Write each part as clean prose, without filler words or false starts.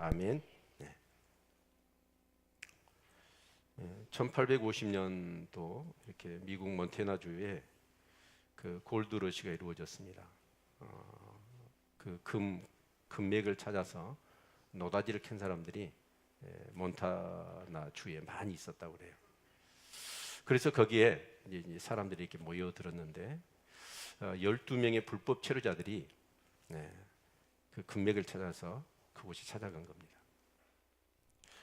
아멘. 네. 1850년도 이렇게 미국 몬태나주에 그 골드러시가 이루어졌습니다. 그 금맥을 찾아서 노다지를 캔 사람들이 몬타나 주에 많이 있었다고 그래요. 그래서 거기에 이제 사람들이 이렇게 모여들었는데 12명의 불법 체류자들이 그 금맥을 찾아서 그곳에 찾아간 겁니다.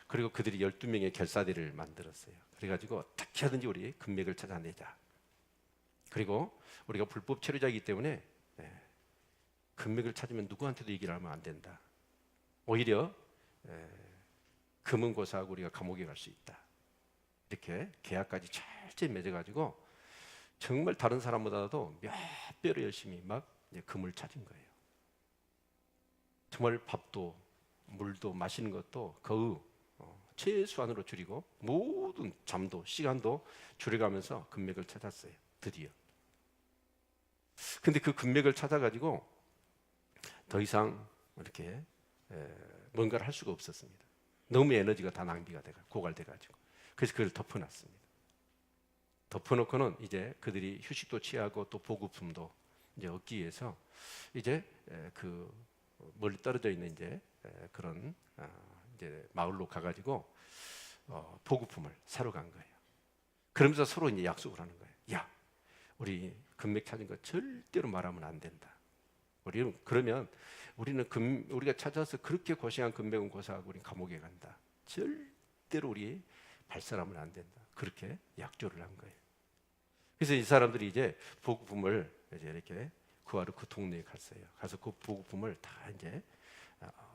그리고 그들이 12명의 결사대를 만들었어요. 그래가지고 어떻게 하든지 우리 금맥을 찾아내자. 그리고 우리가 불법 체류자이기 때문에 금맥을 찾으면 누구한테도 얘기를 하면 안 된다. 오히려 금은 고사하고 우리가 감옥에 갈 수 있다. 이렇게 계약까지 철저히 맺어가지고 정말 다른 사람보다도 몇 배로 열심히 막 금을 찾은 거예요. 정말 밥도 물도 마시는 것도 거의 최소한으로 줄이고 모든 잠도 시간도 줄여가면서 금맥을 찾았어요. 드디어. 근데 그 금맥을 찾아가지고 더 이상 이렇게 뭔가를 할 수가 없었습니다. 너무 에너지가 다 낭비가 돼가 고갈돼가지고 그래서 그걸 덮어놨습니다. 덮어놓고는 이제 그들이 휴식도 취하고 또 보급품도 이제 얻기 위해서 이제 그 멀리 떨어져 있는 이제 그런 이제 마을로 가가지고 보급품을 사러 간 거예요. 그러면서 서로 이제 약속을 하는 거예요. 야, 우리 금맥 찾은 거 절대로 말하면 안 된다. 그러면 우리는 우리가 찾아서 그렇게 고생한 금맥은 고사하고 우리 감옥에 간다. 절대로 우리 발설하면 안 된다. 그렇게 약조를 한 거예요. 그래서 이 사람들이 이제 보급품을 이제 이렇게 구하러 그 동네에 갔어요. 가서 그 보급품을 다 이제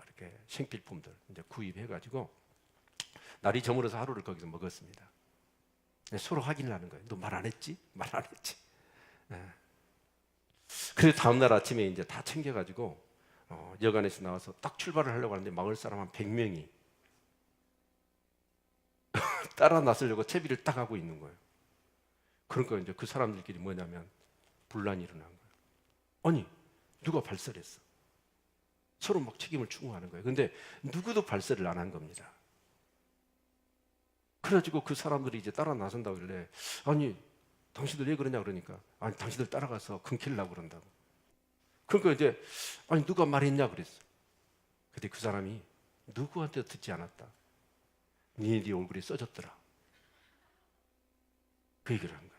이렇게 생필품들 이제 구입해가지고 날이 저물어서 하루를 거기서 먹었습니다. 서로 확인을 하는 거예요. 너 말 안 했지? 말 안 했지? 그래서 다음날 아침에 이제 다 챙겨가지고 여관에서 나와서 딱 출발을 하려고 하는데 마을 사람 한 100명이 따라 나서려고 채비를 딱 하고 있는 거예요. 그러니까 이제 그 사람들끼리 뭐냐면 분란이 일어난 거예요. 아니, 누가 발설했어? 서로 막 책임을 추궁하는 거예요. 근데 누구도 발설을 안 한 겁니다. 그래가지고 그 사람들이 이제 따라 나선다고 그래. 아니, 당신들 왜 그러냐 그러니까 아니, 당신들 따라가서 금킬려고 그런다고. 그러니까 이제 아니, 누가 말했냐 그랬어. 근데 그 사람이 누구한테도 듣지 않았다. 니네 얼굴이 써졌더라. 그 얘기를 한 거예요.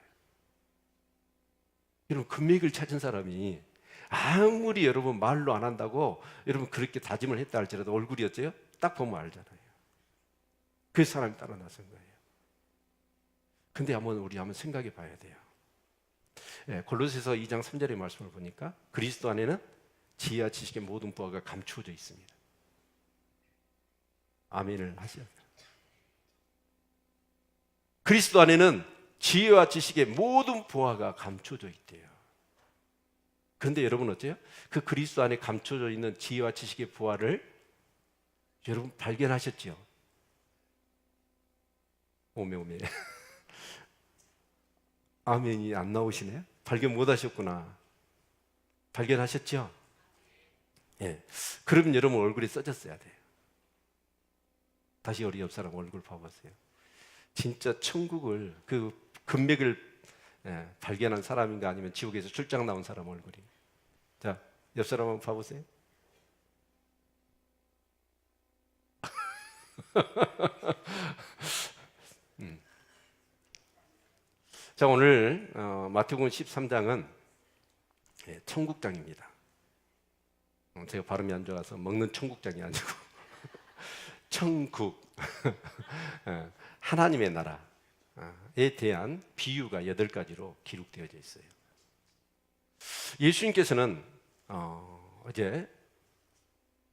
여러분, 금맥을 찾은 사람이 아무리 여러분 말로 안 한다고 여러분 그렇게 다짐을 했다 할지라도 얼굴이 어째요? 딱 보면 알잖아요. 그 사람이 따라 나선 거예요. 근데 우리 한번 생각해 봐야 돼요. 골로새서 2장 3절의 말씀을 보니까 그리스도 안에는 지혜와 지식의 모든 부하가 감추어져 있습니다. 아멘을 하셔야 돼요. 그리스도 안에는 지혜와 지식의 모든 부하가 감춰져 있대요. 그런데 여러분 어때요? 그 그리스도 안에 감춰져 있는 지혜와 지식의 부하를 여러분 발견하셨죠? 오메 아멘이 안 나오시네. 발견 못 하셨구나. 발견하셨죠? 예. 그러면 여러분 얼굴이 써졌어야 돼요. 다시 우리 옆 사람 얼굴 봐보세요. 진짜 천국을 그 금맥을 발견한 사람인가 아니면 지옥에서 출장 나온 사람 얼굴이. 자, 옆 사람 한번 봐보세요. 자, 오늘 마태복음 13장은 천국장입니다. 제가 발음이 안 좋아서 먹는 천국장이 아니고 천국 하나님의 나라에 대한 비유가 8가지로 기록되어져 있어요. 예수님께서는 어제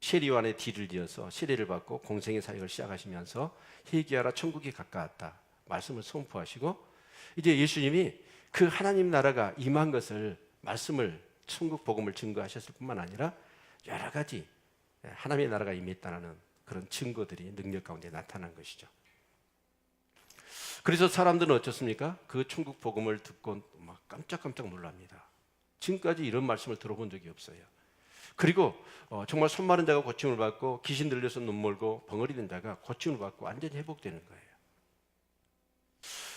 세리요한의 뒤를 이어서 세례를 받고 공생의 사역을 시작하시면서 회개하라 천국이 가까웠다 말씀을 선포하시고 이제 예수님이 그 하나님 나라가 임한 것을 말씀을 천국 복음을 증거하셨을 뿐만 아니라 여러 가지 하나님의 나라가 임했다는 그런 증거들이 능력 가운데 나타난 것이죠. 그래서 사람들은 어떻습니까? 그 천국 복음을 듣고 막 깜짝깜짝 놀랍니다. 지금까지 이런 말씀을 들어본 적이 없어요. 그리고 정말 손 마른 자가 고침을 받고 귀신 들려서 눈 멀고 벙어리 된 자가 고침을 받고 완전히 회복되는 거예요.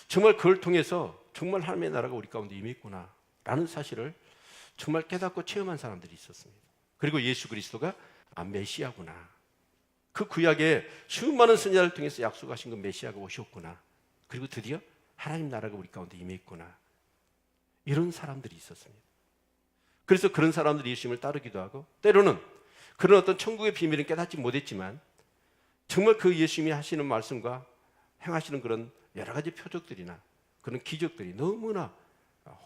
정말 그걸 통해서 정말 하나님의 나라가 우리 가운데 임했구나 라는 사실을 정말 깨닫고 체험한 사람들이 있었습니다. 그리고 예수 그리스도가 메시아구나, 그 구약에 수많은 선지자를 통해서 약속하신 그 메시아가 오셨구나, 그리고 드디어 하나님 나라가 우리 가운데 임했구나, 이런 사람들이 있었습니다. 그래서 그런 사람들이 예수님을 따르기도 하고, 때로는 그런 어떤 천국의 비밀은 깨닫지 못했지만 정말 그 예수님이 하시는 말씀과 행하시는 그런 여러 가지 표적들이나 그런 기적들이 너무나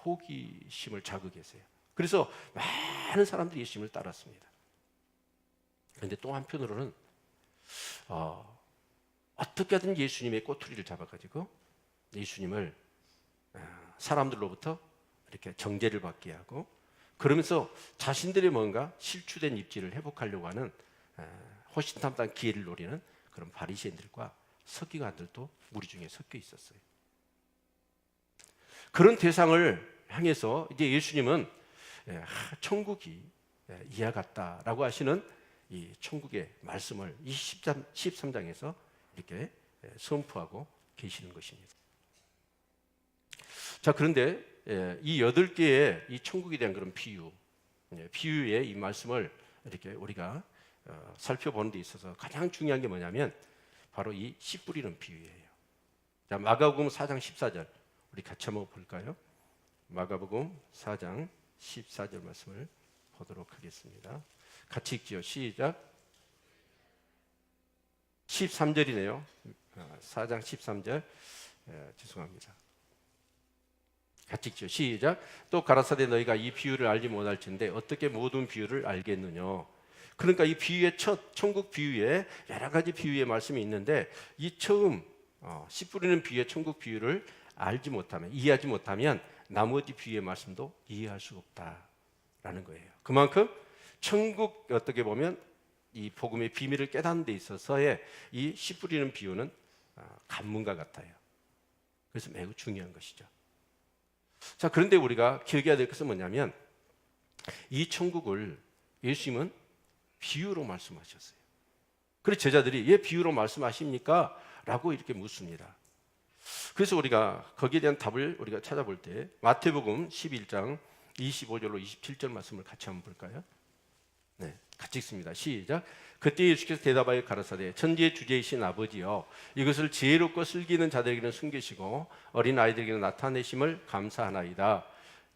호기심을 자극했어요. 그래서 많은 사람들이 예수님을 따랐습니다. 그런데 또 한편으로는 어떻게든 예수님의 꼬투리를 잡아가지고 예수님을 사람들로부터 이렇게 정죄를 받게 하고, 그러면서 자신들의 뭔가 실추된 입지를 회복하려고 하는 호신탐탐 기회를 노리는 그런 바리새인들과 서기관들도 우리 중에 섞여 있었어요. 그런 대상을 향해서 이제 예수님은 천국이 이와 같다라고 하시는 이 천국의 말씀을 13장에서 이렇게 선포하고 계시는 것입니다. 자, 그런데 이 8개의 이 천국에 대한 그런 비유의 이 말씀을 이렇게 우리가 살펴보는 데 있어서 가장 중요한 게 뭐냐면 바로 이 씨 뿌리는 비유예요. 자, 마가복음 4장 14절 우리 같이 한번 볼까요? 마가복음 4장 14절 말씀을 보도록 하겠습니다. 같이 읽지요. 시작. 13절이네요. 4장 13절. 죄송합니다. 같이 읽죠. 시작. 또 가라사대 너희가 이 비유를 알지 못할진데 어떻게 모든 비유를 알겠느냐. 그러니까 이 비유의 첫 천국 비유에 여러 가지 비유의 말씀이 있는데, 이 처음 씨 뿌리는 비유의 천국 비유를 알지 못하면, 이해하지 못하면 나머지 비유의 말씀도 이해할 수 없다라는 거예요. 그만큼 천국, 어떻게 보면 이 복음의 비밀을 깨닫는 데 있어서의 이 씨 뿌리는 비유는 관문과 같아요. 그래서 매우 중요한 것이죠. 자, 그런데 우리가 기억해야 될 것은 뭐냐면 이 천국을 예수님은 비유로 말씀하셨어요. 그래서 제자들이 왜 비유로 말씀하십니까? 라고 이렇게 묻습니다. 그래서 우리가 거기에 대한 답을 우리가 찾아볼 때 마태복음 11장 25절로 27절 말씀을 같이 한번 볼까요? 네, 같이 읽습니다. 시작. 그때 예수께서 대답하여 가라사대 천지의 주제이신 아버지여, 이것을 지혜롭고 슬기는 자들에게는 숨기시고 어린 아이들에게는 나타내심을 감사하나이다.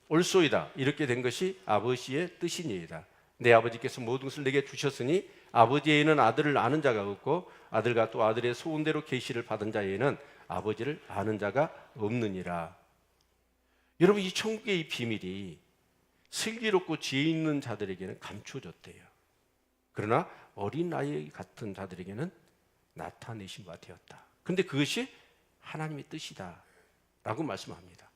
옳소이다. 이렇게 된 것이 아버지의 뜻이니이다. 내 아버지께서 모든 것을 내게 주셨으니 아버지에는 아들을 아는 자가 없고 아들과 또 아들의 소원대로 계시를 받은 자에는 아버지를 아는 자가 없느니라. 여러분, 이 천국의 이 비밀이 슬기롭고 지혜 있는 자들에게는 감춰졌대요. 그러나 어린아이 같은 자들에게는 나타내신 바 되었다. 그런데 그것이 하나님의 뜻이다 라고 말씀합니다.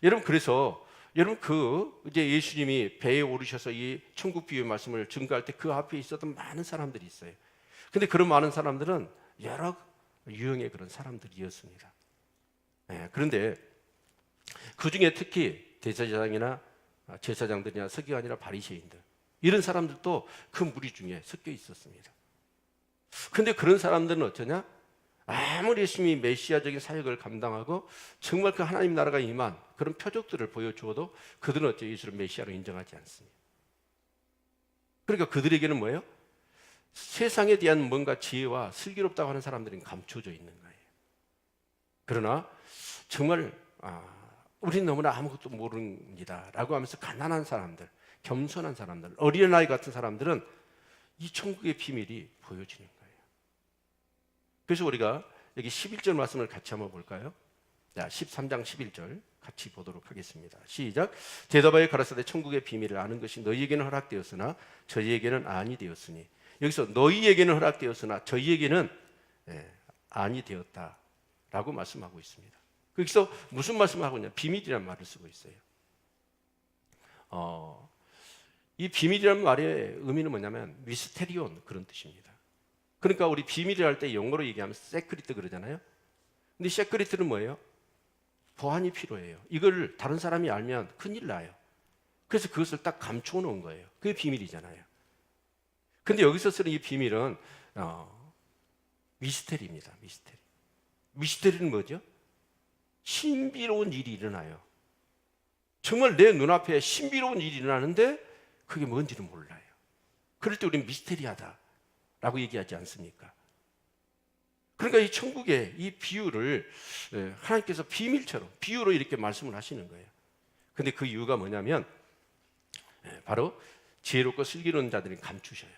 여러분, 그래서 여러분 이제 예수님이 배에 오르셔서 이 천국 비유의 말씀을 증거할 때 그 앞에 있었던 많은 사람들이 있어요. 근데 그런 많은 사람들은 여러 유형의 그런 사람들이었습니다. 그런데 그 중에 특히 대제사장이나 제사장들이나 서기관이나 바리새인들, 이런 사람들도 그 무리 중에 섞여 있었습니다. 그런데 그런 사람들은 어쩌냐? 아무리 예수님이 메시아적인 사역을 감당하고 정말 그 하나님 나라가 임한 그런 표적들을 보여주어도 그들은 어째 예수를 메시아로 인정하지 않습니다. 그러니까 그들에게는 뭐예요? 세상에 대한 뭔가 지혜와 슬기롭다고 하는 사람들은 감춰져 있는 거예요. 그러나 정말 우리는 너무나 아무것도 모릅니다 라고 하면서 가난한 사람들, 겸손한 사람들, 어린아이 같은 사람들은 이 천국의 비밀이 보여지는 거예요. 그래서 우리가 여기 11절 말씀을 같이 한번 볼까요? 자, 13장 11절 같이 보도록 하겠습니다. 시작. 대답하여 가라사대 천국의 비밀을 아는 것이 너희에게는 허락되었으나 저희에게는 아니 되었으니. 여기서 너희에게는 허락되었으나 저희에게는 아니 되었다라고 말씀하고 있습니다. 여기서 무슨 말씀을 하고 있냐? 비밀이라는 말을 쓰고 있어요. 이 비밀이라는 말의 의미는 뭐냐면 미스테리온, 그런 뜻입니다. 그러니까 우리 비밀이라 할 때 영어로 얘기하면 세크리트 그러잖아요. 근데 세크리트는 뭐예요? 보안이 필요해요. 이걸 다른 사람이 알면 큰일 나요. 그래서 그것을 딱 감춰 놓은 거예요. 그게 비밀이잖아요. 근데 여기서 쓰는 이 비밀은 미스테리입니다. 미스테리. 미스테리는 뭐죠? 신비로운 일이 일어나요. 정말 내 눈앞에 신비로운 일이 일어나는데 그게 뭔지는 몰라요. 그럴 때 우리는 미스테리하다라고 얘기하지 않습니까? 그러니까 이 천국의 이 비유를 하나님께서 비밀처럼 비유로 이렇게 말씀을 하시는 거예요. 근데 그 이유가 뭐냐면 바로 지혜롭고 슬기로운 자들은 감추셔요.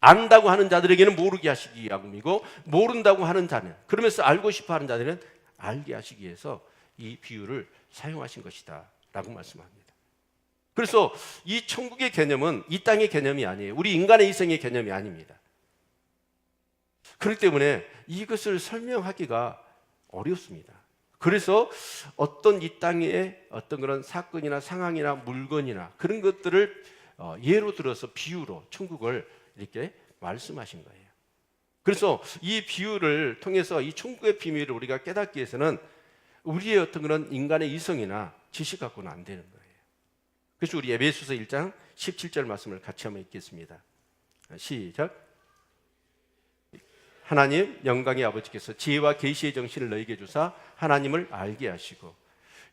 안다고 하는 자들에게는 모르게 하시기 위함이고, 모른다고 하는 자는, 그러면서 알고 싶어 하는 자들은 알게 하시기 위해서 이 비유를 사용하신 것이다 라고 말씀합니다. 그래서 이 천국의 개념은 이 땅의 개념이 아니에요. 우리 인간의 이성의 개념이 아닙니다. 그렇기 때문에 이것을 설명하기가 어렵습니다. 그래서 어떤 이 땅의 어떤 그런 사건이나 상황이나 물건이나 그런 것들을 예로 들어서 비유로 천국을 이렇게 말씀하신 거예요. 그래서 이 비유를 통해서 이 천국의 비밀을 우리가 깨닫기 위해서는 우리의 어떤 그런 인간의 이성이나 지식 갖고는 안 되는 거예요. 그래서 우리 에베소서 1장 17절 말씀을 같이 한번 읽겠습니다. 시작. 하나님 영광의 아버지께서 지혜와 계시의 정신을 너희에게 주사 하나님을 알게 하시고.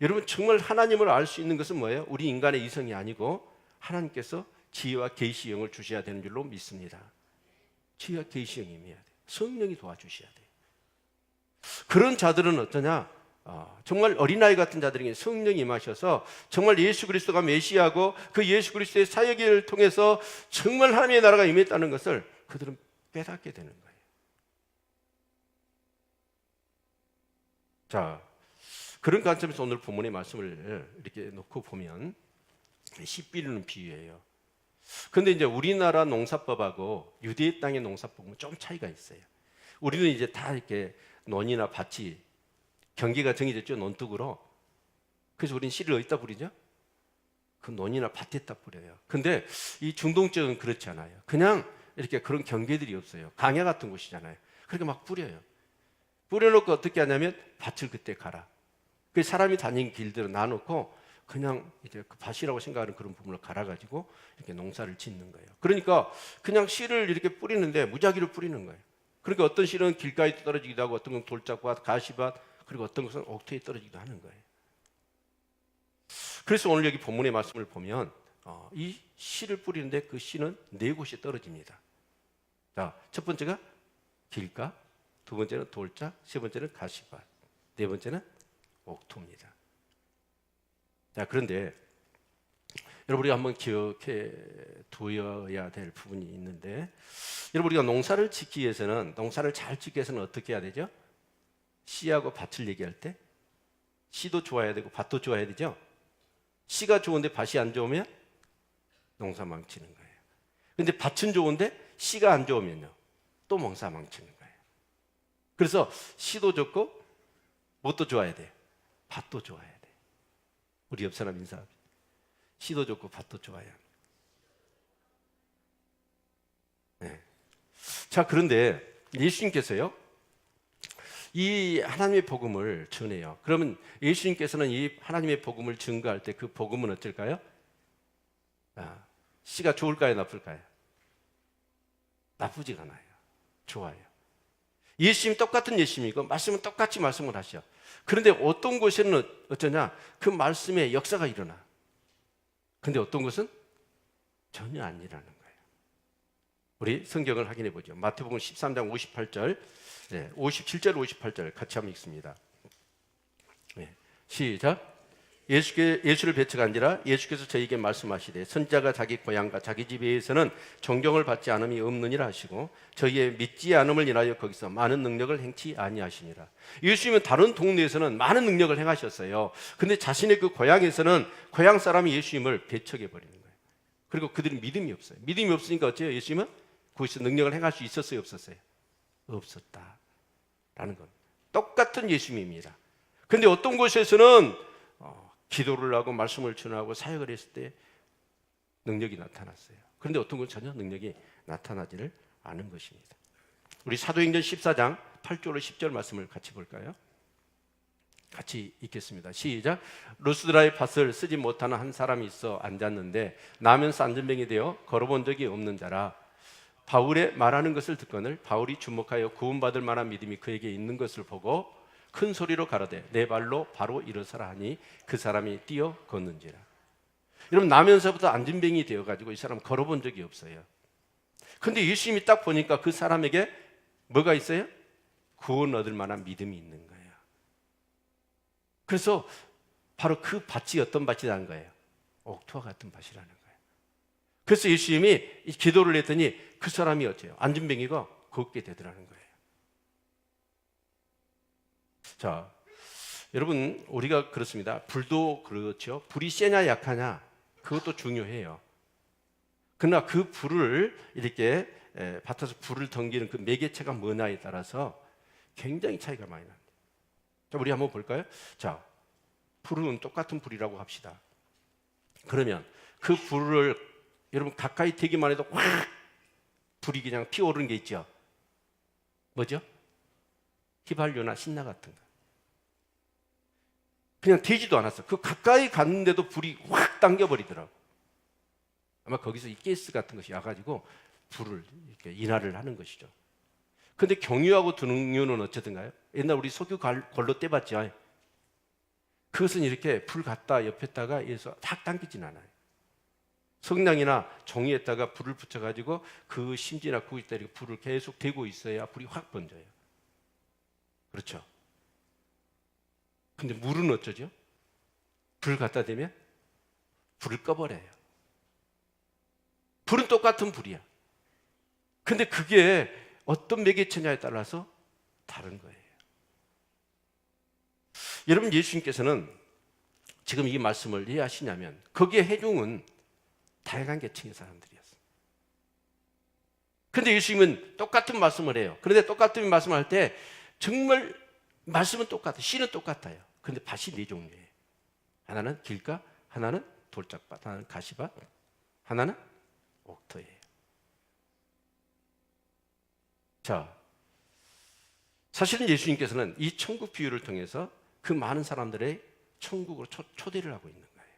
여러분, 정말 하나님을 알 수 있는 것은 뭐예요? 우리 인간의 이성이 아니고 하나님께서 지혜와 계시의 영을 주셔야 되는 줄로 믿습니다. 지혜와 계시의 영이 임해야 돼요. 성령이 도와주셔야 돼요. 그런 자들은 어떠냐? 정말 어린아이 같은 자들에게 성령이 임하셔서 정말 예수 그리스도가 메시아고 그 예수 그리스도의 사역을 통해서 정말 하나님의 나라가 임했다는 것을 그들은 깨닫게 되는 거예요. 자, 그런 관점에서 오늘 본문의 말씀을 이렇게 놓고 보면 씨 뿌리는 비유예요. 근데 이제 우리나라 농사법하고 유대 땅의 농사법은 좀 차이가 있어요. 우리는 이제 다 이렇게 논이나 밭이 경계가 정해졌죠, 논둑으로. 그래서 우리는 씨를 어디다 뿌리죠? 그 논이나 밭에다 뿌려요. 근데 이 중동 쪽은 그렇지 않아요. 그냥 이렇게 그런 경계들이 없어요. 강야 같은 곳이잖아요. 그렇게 막 뿌려요. 뿌려놓고 어떻게 하냐면 밭을 그때 갈아. 그 사람이 다니는 길들을 놔놓고 그냥 이제 그 밭이라고 생각하는 그런 부분을 갈아가지고 이렇게 농사를 짓는 거예요. 그러니까 그냥 씨를 이렇게 뿌리는데 무작위로 뿌리는 거예요. 그러니까 어떤 씨는 길가에 떨어지기도 하고 어떤 건 돌짝밭, 가시밭, 그리고 어떤 것은 옥토에 떨어지기도 하는 거예요. 그래서 오늘 여기 본문의 말씀을 보면 이 씨를 뿌리는데 그 씨는 4곳에 떨어집니다. 자, 첫 번째가 길가, 두 번째는 돌짝, 세 번째는 가시밭, 네 번째는 옥토입니다. 자, 그런데 여러분, 우리가 한번 기억해 두어야 될 부분이 있는데, 여러분, 우리가 농사를 짓기 위해서는, 농사를 잘 짓기 위해서는 어떻게 해야 되죠? 씨하고 밭을 얘기할 때 씨도 좋아야 되고 밭도 좋아야 되죠. 씨가 좋은데 밭이 안 좋으면 농사 망치는 거예요. 근데 밭은 좋은데 씨가 안 좋으면요, 또 농사 망치는 거예요. 그래서 씨도 좋고 뭣도 좋아야 돼요? 밭도 좋아야 돼요. 우리 옆 사람 인사합니다. 씨도 좋고 밭도 좋아야 합니다. 네. 자, 그런데 예수님께서요, 이 하나님의 복음을 전해요. 그러면 예수님께서는 이 하나님의 복음을 증거할 때 그 복음은 어떨까요? 씨가 좋을까요, 나쁠까요? 나쁘지가 않아요. 좋아요. 예수님 똑같은 예수님이고 말씀은 똑같이 말씀을 하셔. 그런데 어떤 곳에는 어쩌냐? 그 말씀에 역사가 일어나. 근데 어떤 곳은 전혀 안 일어나는 거예요. 우리 성경을 확인해 보죠. 마태복음 13장 58절, 57절, 58절 같이 한번 읽습니다. 네, 시작. 예수를 배척한지라 예수께서 저에게 말씀하시되 선지자가 자기 고향과 자기 집에서는 존경을 받지 않음이 없느니라 하시고 저희의 믿지 않음을 인하여 거기서 많은 능력을 행치 아니하시니라. 예수님은 다른 동네에서는 많은 능력을 행하셨어요. 근데 자신의 그 고향에서는 고향 사람이 예수님을 배척해 버리는 거예요. 그리고 그들은 믿음이 없어요. 믿음이 없으니까 어째요? 예수님은 거기서 능력을 행할 수 있었어요, 없었어요? 없었다라는 건 똑같은 예수님입니다. 근데 어떤 곳에서는 기도를 하고 말씀을 전하고 사역을 했을 때 능력이 나타났어요. 그런데 어떤 건 전혀 능력이 나타나지를 않은 것입니다. 우리 사도행전 14장 8절로 10절 말씀을 같이 볼까요? 같이 읽겠습니다. 시작. 루스드라의 밭을 쓰지 못하는 한 사람이 있어 앉았는데 나면서 안전병이 되어 걸어본 적이 없는 자라. 바울의 말하는 것을 듣거늘 바울이 주목하여 구원받을 만한 믿음이 그에게 있는 것을 보고 큰 소리로 가로되 내 발로 바로 일어서라 하니 그 사람이 뛰어 걷는지라. 여러분, 나면서부터 안전병이 되어가지고 이 사람 걸어본 적이 없어요. 근데 예수님이 딱 보니까 그 사람에게 뭐가 있어요? 구원 얻을 만한 믿음이 있는 거예요. 그래서 바로 그 밭이 어떤 밭이라는 거예요? 옥토와 같은 밭이라는 거예요. 그래서 예수님이 기도를 했더니 그 사람이 어째요? 안전병이가 걷게 되더라는 거예요. 자, 여러분, 우리가 그렇습니다. 불도 그렇죠. 불이 세냐 약하냐 그것도 중요해요. 그러나 그 불을 이렇게 밭에서 불을 던기는 그 매개체가 뭐냐에 따라서 굉장히 차이가 많이 납니다. 자, 우리 한번 볼까요? 자, 불은 똑같은 불이라고 합시다. 그러면 그 불을 여러분 가까이 대기만 해도 확 불이 그냥 피어오르는 게 있죠. 뭐죠? 휘발유나 신나 같은 거. 그냥 되지도 않았어. 그 가까이 갔는데도 불이 확 당겨버리더라고. 아마 거기서 이 가스 같은 것이 와가지고 불을 이렇게 인화를 하는 것이죠. 근데 경유하고 등유는 어쩌든가요? 옛날 우리 석유 걸로 떼봤죠. 그것은 이렇게 불 갖다 옆에다가 해서 탁 당기진 않아요. 성냥이나 종이에다가 불을 붙여가지고 그 심지나 구기다 이렇게 불을 계속 대고 있어야 불이 확 번져요. 그렇죠? 근데 물은 어쩌죠? 불 갖다 대면 불을 꺼버려요. 불은 똑같은 불이야. 근데 그게 어떤 매개체냐에 따라서 다른 거예요. 여러분, 예수님께서는 지금 이 말씀을 왜 하시냐면 거기에 회중은 다양한 계층의 사람들이었어요. 그런데 예수님은 똑같은 말씀을 해요. 그런데 똑같은 말씀을 할 때 정말 말씀은 똑같아요. 씨는 똑같아요. 그런데 밭이 네 종류예요. 하나는 길가, 하나는 돌짝밭, 하나는 가시밭, 하나는 옥토예요. 자, 사실은 예수님께서는 이 천국 비유를 통해서 그 많은 사람들의 천국으로 초대를 하고 있는 거예요.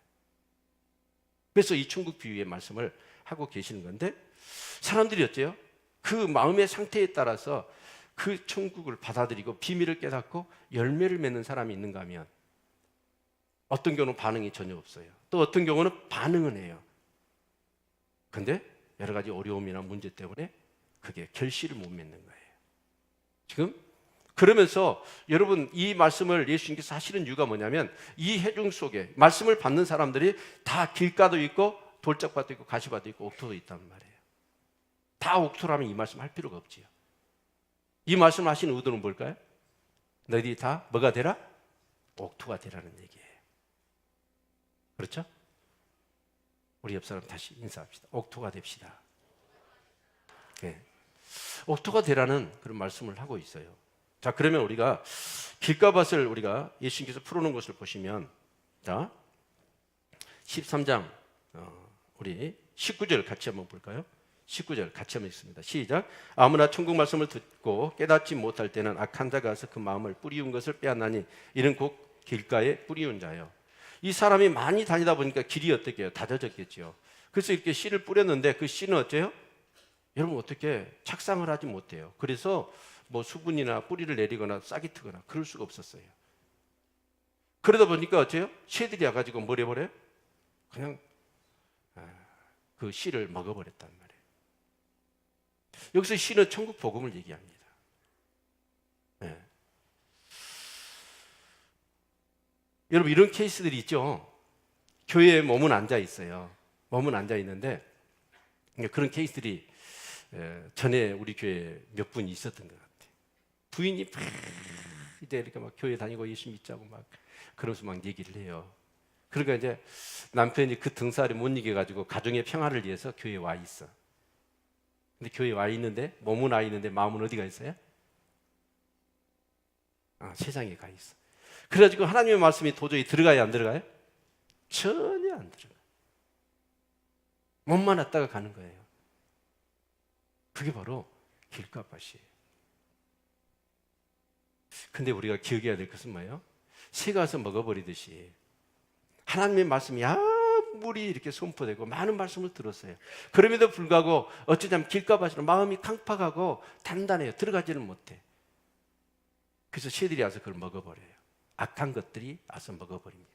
그래서 이 천국 비유의 말씀을 하고 계시는 건데, 사람들이 어째요? 그 마음의 상태에 따라서 그 천국을 받아들이고 비밀을 깨닫고 열매를 맺는 사람이 있는가 하면 어떤 경우는 반응이 전혀 없어요. 또 어떤 경우는 반응은 해요. 근데 여러 가지 어려움이나 문제 때문에 그게 결실을 못 맺는 거예요. 지금 그러면서 여러분, 이 말씀을 예수님께서 하시는 이유가 뭐냐면 이 회중 속에 말씀을 받는 사람들이 다 길가도 있고 돌짝밭도 있고 가시밭도 있고 옥토도 있단 말이에요. 다 옥토라면 이 말씀 할 필요가 없지요. 이 말씀 하시는 의도는 뭘까요? 너희들이 다 뭐가 되라? 옥토가 되라는 얘기예요. 그렇죠? 우리 옆 사람 다시 인사합시다. 옥토가 됩시다. 네. 옥토가 되라는 그런 말씀을 하고 있어요. 자, 그러면 우리가 길가밭을 우리가 예수님께서 풀어놓은 것을 보시면, 자, 13장 우리 19절 같이 한번 볼까요? 19절 같이 한번 읽습니다. 시작. 아무나 천국 말씀을 듣고 깨닫지 못할 때는 악한 자가 와서 그 마음을 뿌리운 것을 빼앗나니 이는 곧 길가에 뿌리운 자요. 이 사람이 많이 다니다 보니까 길이 어떻게 해요? 다져졌겠죠. 그래서 이렇게 씨를 뿌렸는데 그 씨는 어째요? 여러분, 어떻게 착상을 하지 못해요. 그래서 뭐 수분이나 뿌리를 내리거나 싹이 트거나 그럴 수가 없었어요. 그러다 보니까 어째요? 새들이 와가지고 뭘 해버려요? 그냥 그 씨를 먹어버렸단 말이에요. 여기서 씨는 천국 복음을 얘기합니다. 네. 여러분, 이런 케이스들이 있죠. 교회에 몸은 앉아 있어요. 몸은 앉아 있는데 그런 케이스들이 전에 우리 교회에 몇 분 있었던 것 같아요. 부인이 이제 이렇게 막 교회 다니고 예수 믿자고 막 그러면서 막 얘기를 해요. 그러니까 이제 남편이 그 등살에 못 이겨가지고 가정의 평화를 위해서 교회에 와 있어. 근데 교회에 와 있는데 몸은 와 있는데 마음은 어디가 있어요? 세상에 가 있어. 그래가지고 하나님의 말씀이 도저히 들어가야 안 들어가요? 전혀 안 들어가. 몸만 왔다가 가는 거예요. 그게 바로 길가밭이에요. 근데 우리가 기억해야 될 것은 뭐예요? 새가 와서 먹어버리듯이 하나님의 말씀이 아무리 이렇게 선포되고 많은 말씀을 들었어요. 그럼에도 불구하고 어쩌자면 길가밭으로 마음이 강팍하고 단단해요. 들어가지는 못해. 그래서 새들이 와서 그걸 먹어버려요. 악한 것들이 와서 먹어버립니다.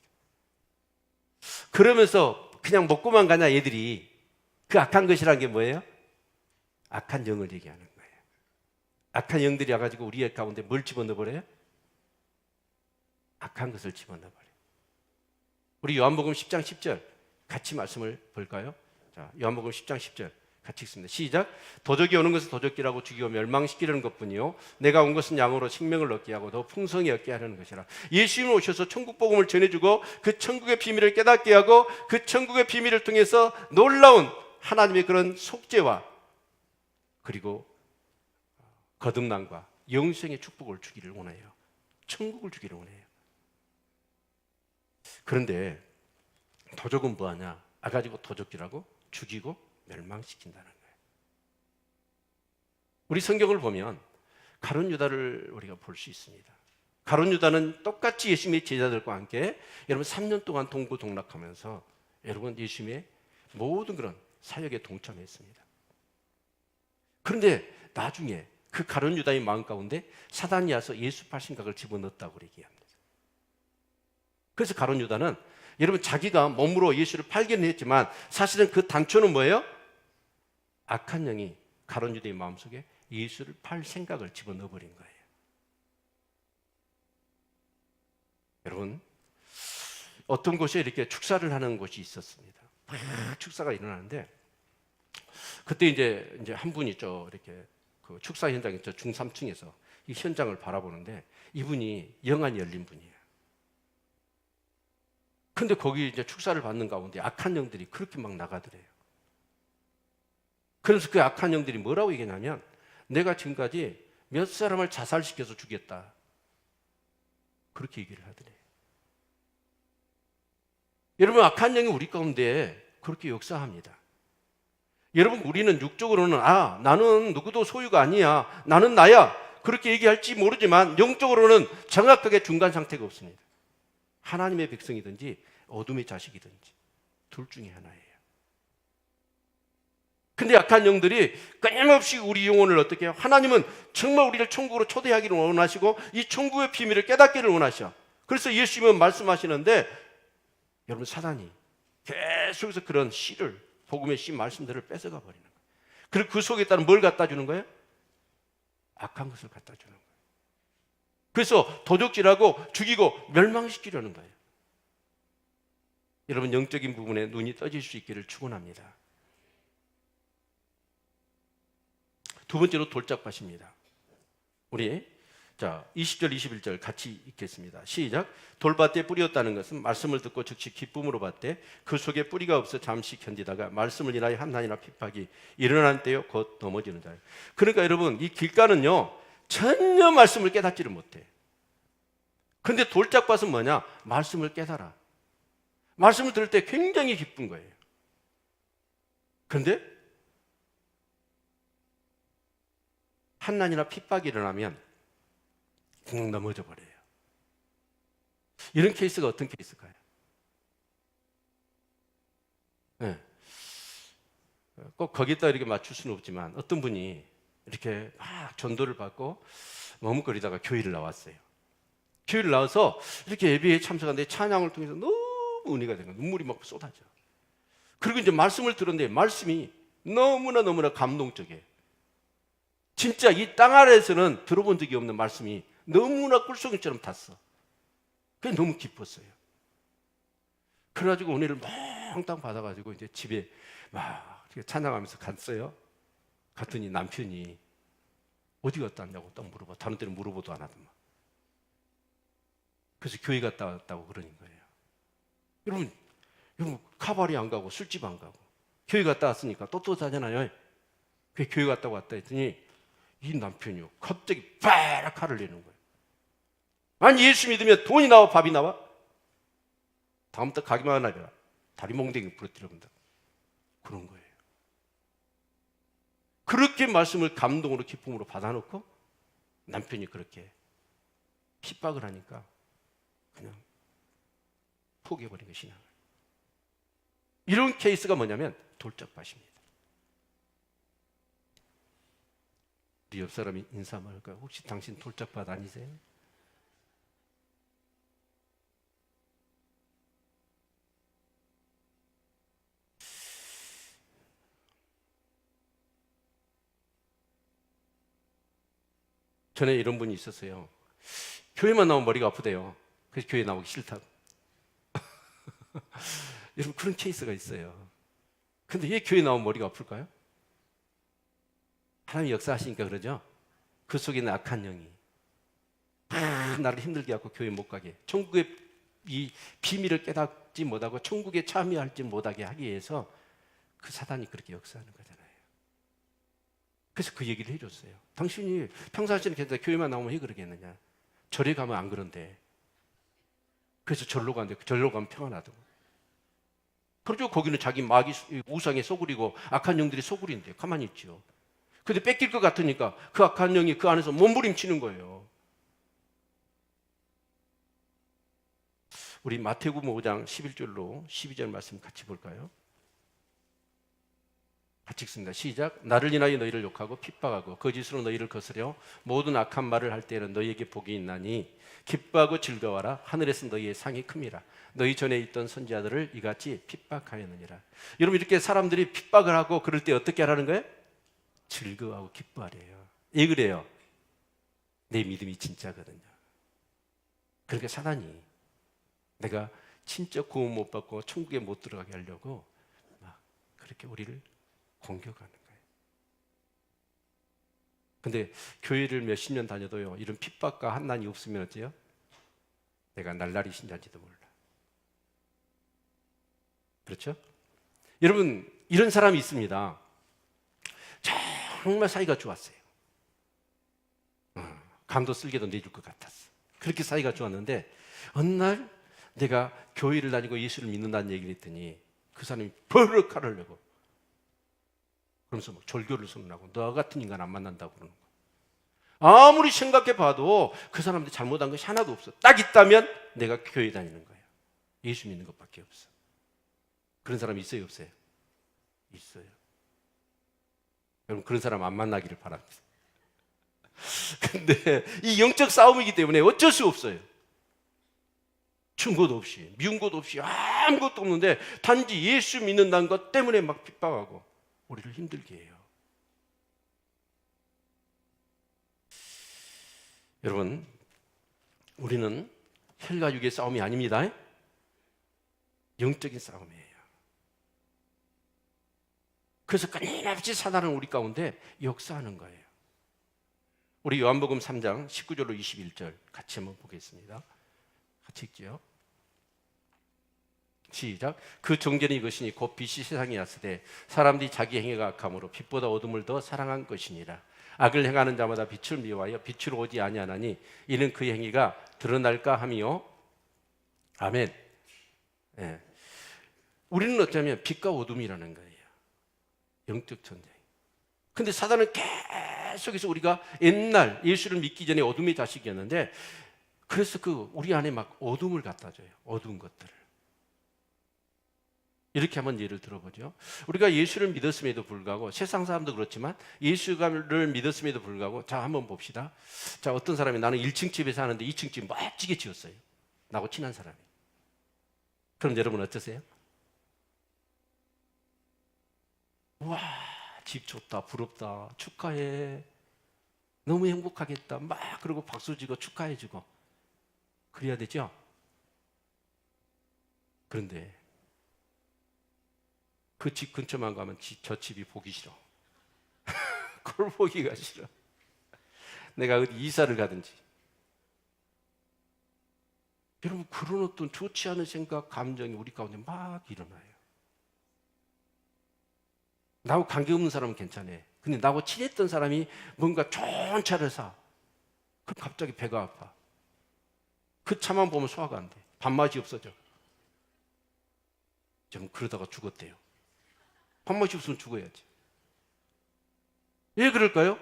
그러면서 그냥 먹고만 가냐 얘들이. 그 악한 것이라는 게 뭐예요? 악한 영을 얘기하는 거예요. 악한 영들이 와가지고 우리 가운데 뭘 집어넣어버려요? 악한 것을 집어넣어버려요. 우리 요한복음 10장 10절 같이 말씀을 볼까요? 자, 요한복음 10장 10절 같이 읽습니다. 시작. 도적이 오는 것은 도적질하고 죽이고 멸망시키려는 것뿐이요 내가 온 것은 양으로 생명을 얻게 하고 더 풍성히 얻게 하려는 것이라. 예수님이 오셔서 천국 복음을 전해주고 그 천국의 비밀을 깨닫게 하고 그 천국의 비밀을 통해서 놀라운 하나님의 그런 속죄와 그리고 거듭남과 영생의 축복을 주기를 원해요. 천국을 주기를 원해요. 그런데 도적은 뭐하냐? 와가지고 도적질하고 죽이고 멸망시킨다는 거예요. 우리 성경을 보면 가룟 유다를 우리가 볼 수 있습니다. 가룟 유다는 똑같이 예수님의 제자들과 함께 여러분 3년 동안 동고동락하면서 여러분 예수님의 모든 그런 사역에 동참했습니다. 그런데 나중에 그 가룟 유다의 마음 가운데 사단이 와서 예수팔 생각을 집어넣었다고 얘기합니다. 그래서 가룟 유다는 여러분 자기가 몸으로 예수를 팔기는 했지만 사실은 그 단초는 뭐예요? 악한 영이 가룟 유다의 마음속에 예수를 팔 생각을 집어넣어버린 거예요. 여러분 어떤 곳에 이렇게 축사를 하는 곳이 있었습니다. 축사가 일어나는데 그때 이제 한 분이 있죠. 이렇게 그 축사 현장에 저 중삼층에서 이 현장을 바라보는데 이분이 영안이 열린 분이에요. 근데 거기 이제 축사를 받는 가운데 악한 영들이 그렇게 막 나가더래요. 그래서 그 악한 영들이 뭐라고 얘기하냐면 내가 지금까지 몇 사람을 자살시켜서 죽였다. 그렇게 얘기를 하더래요. 여러분 악한 영이 우리 가운데 그렇게 역사합니다. 여러분 우리는 육적으로는 나는 누구도 소유가 아니야. 나는 나야. 그렇게 얘기할지 모르지만 영적으로는 정확하게 중간 상태가 없습니다. 하나님의 백성이든지 어둠의 자식이든지 둘 중에 하나예요. 근데 악한 영들이 끊임없이 우리 영혼을 어떻게 해요? 하나님은 정말 우리를 천국으로 초대하기를 원하시고 이 천국의 비밀을 깨닫기를 원하셔. 그래서 예수님은 말씀하시는데 여러분 사단이 계속해서 그런 씨를 복음의 씨 말씀들을 뺏어가 버리는 거예요. 그리고 그 속에 따른 뭘 갖다 주는 거예요? 악한 것을 갖다 주는 거예요. 그래서 도적질하고 죽이고 멸망시키려는 거예요. 여러분 영적인 부분에 눈이 떠질 수 있기를 축원합니다. 두 번째로 돌짝밭입니다. 우리 20절 21절 같이 읽겠습니다. 시작. 돌밭에 뿌리였다는 것은 말씀을 듣고 즉시 기쁨으로 받되 그 속에 뿌리가 없어 잠시 견디다가 말씀을 인하여 한난이나 핍박이 일어난 때요 곧 넘어지는 자예요. 그러니까 여러분 이 길가는요 전혀 말씀을 깨닫지를 못해. 근데 돌짝밭은 뭐냐? 말씀을 깨달아. 말씀을 들을 때 굉장히 기쁜 거예요. 그런데 한난이나 핍박이 일어나면 그냥 넘어져 버려요. 이런 케이스가 어떤 케이스일까요? 네. 꼭 거기다 이렇게 맞출 수는 없지만 어떤 분이 이렇게 막 전도를 받고 머뭇거리다가 교회를 나왔어요. 교회를 나와서 이렇게 예배에 참석하는데 찬양을 통해서 너무 은혜가 되는 거예요. 눈물이 막 쏟아져. 그리고 이제 말씀을 들었는데 말씀이 너무나 감동적이에요. 진짜 이 땅 아래에서는 들어본 적이 없는 말씀이 너무나 꿀송이처럼 탔어. 그게 너무 기뻤어요. 그래가지고 은혜를 몽땅 받아가지고 이제 집에 막 찬양하면서 갔어요. 갔더니 남편이 어디 갔다 왔냐고 딱 물어봐. 다른 때는 물어보도 안 하더만. 그래서 교회 갔다 왔다고 그러는 거예요. 여러분 카바리 안 가고 술집 안 가고 교회 갔다 왔으니까 떳떳하잖아요. 그 교회 갔다 왔다 했더니 이 남편이요 갑자기 빠락 화를 내는 거예요. 아니 예수 믿으면 돈이 나와 밥이 나와? 다음부터 가기만 하라. 다리 몽둥이 부러뜨려 본다. 그런 거예요. 그렇게 말씀을 감동으로 기쁨으로 받아놓고 남편이 그렇게 핍박을 하니까 그냥 포기해버린 것이 신앙을. 이런 케이스가 뭐냐면 돌짝밭입니다. 우리 옆 사람이 인사 한번 할까요? 혹시 당신 돌짝밭 아니세요? 전에 이런 분이 있었어요. 교회만 나오면 머리가 아프대요. 그래서 교회 나오기 싫다고. 여러분, 그런 케이스가 있어요. 근데 왜 교회 나오면 머리가 아플까요? 하나님 역사하시니까 그러죠. 그 속에 있는 악한 영이 나를 힘들게 하고 교회 못 가게, 천국의 이 비밀을 깨닫지 못하고 천국에 참여할지 못하게 하기 위해서 그 사단이 그렇게 역사하는 거잖아요. 그래서 그 얘기를 해줬어요. 당신이 평상시에는 괜찮아, 교회만 나오면 왜 그러겠느냐. 절에 가면 안 그런데. 그래서 절로 가는데 절로 가면 평안하다고. 그렇죠. 거기는 자기 마귀 우상에 소굴이고 악한 영들이 소굴인데 가만히 있죠. 근데 뺏길 것 같으니까 그 악한 영이 그 안에서 몸부림치는 거예요. 우리 마태복음 5장 11절로 12절 말씀 같이 볼까요? 같이 읽습니다. 시작. 나를 인하여 너희를 욕하고 핍박하고 거짓으로 너희를 거스려 모든 악한 말을 할 때에는 너희에게 복이 있나니 기뻐하고 즐거워라. 하늘에서 너희의 상이 큼이라. 너희 전에 있던 선지자들을 이같이 핍박하였느니라. 여러분, 이렇게 사람들이 핍박을 하고 그럴 때 어떻게 하라는 거예요? 즐거워하고 기뻐하래요. 왜 그래요? 내 믿음이 진짜거든요. 그러니까 사단이 내가 진짜 구원 못 받고 천국에 못 들어가게 하려고 막 그렇게 우리를 공격하는 거예요. 근데 교회를 몇십 년 다녀도요, 이런 핍박과 한난이 없으면 어때요? 내가 날라리 신자인지도 몰라. 그렇죠? 여러분, 이런 사람이 있습니다. 정말 사이가 좋았어요. 감도 쓸개도 내줄 것 같았어. 그렇게 사이가 좋았는데 어느 날 내가 교회를 다니고 예수를 믿는다는 얘기를 했더니 그 사람이 버럭 칼을 내고 그러면서 막 절교를 선언하고 너 같은 인간 안 만난다고 그러는 거야. 아무리 생각해 봐도 그 사람들이 잘못한 것이 하나도 없어. 딱 있다면 내가 교회 다니는 거예요. 예수 믿는 것밖에 없어. 그런 사람이 있어요, 없어요? 있어요. 여러분, 그런 사람 안 만나기를 바랍니다. 근데 이 영적 싸움이기 때문에 어쩔 수 없어요. 증거도 없이, 미운 것도 없이, 아무것도 없는데 단지 예수 믿는다는 것 때문에 막 핍박하고 우리를 힘들게 해요. 여러분, 우리는 혈과 육의 싸움이 아닙니다. 영적인 싸움이에요. 그래서 끊임없이 사단은 우리 가운데 역사하는 거예요. 우리 요한복음 3장 19절로 21절 같이 한번 보겠습니다. 같이 읽죠. 시작. 그 종전이 이것이니 곧 빛이 세상에 왔으되 사람들이 자기 행위가 악함으로 빛보다 어둠을 더 사랑한 것이니라. 악을 행하는 자마다 빛을 미워하여 빛으로 오지 아니하나니 이는 그의 행위가 드러날까 함이요. 아멘. 네. 우리는 어쩌면 빛과 어둠이라는 거예요. 영적 전쟁. 근데 사단은 계속해서 우리가 옛날 예수를 믿기 전에 어둠의 자식이었는데 그래서 그 우리 안에 막 어둠을 갖다 줘요. 어두운 것들을. 이렇게 한번 예를 들어보죠. 우리가 예수를 믿었음에도 불구하고 세상 사람도 그렇지만 예수를 믿었음에도 불구하고 자 한번 봅시다. 자, 어떤 사람이 나는 1층 집에 사는데 2층 집 멋지게 지었어요. 나하고 친한 사람이. 그럼 여러분 어떠세요? 와, 집 좋다, 부럽다, 축하해, 너무 행복하겠다, 막 그러고 박수치고 축하해주고 그래야 되죠? 그런데 그 집 근처만 가면 저 집이 보기 싫어. 그걸 보기가 싫어. 내가 어디 이사를 가든지. 여러분, 그런 어떤 좋지 않은 생각, 감정이 우리 가운데 막 일어나요. 나하고 관계없는 사람은 괜찮아. 근데 나하고 친했던 사람이 뭔가 좋은 차를 사. 그럼 갑자기 배가 아파. 그 차만 보면 소화가 안 돼. 밥맛이 없어져. 좀 그러다가 죽었대요. 밥맛이 없으면 죽어야지. 왜 그럴까요?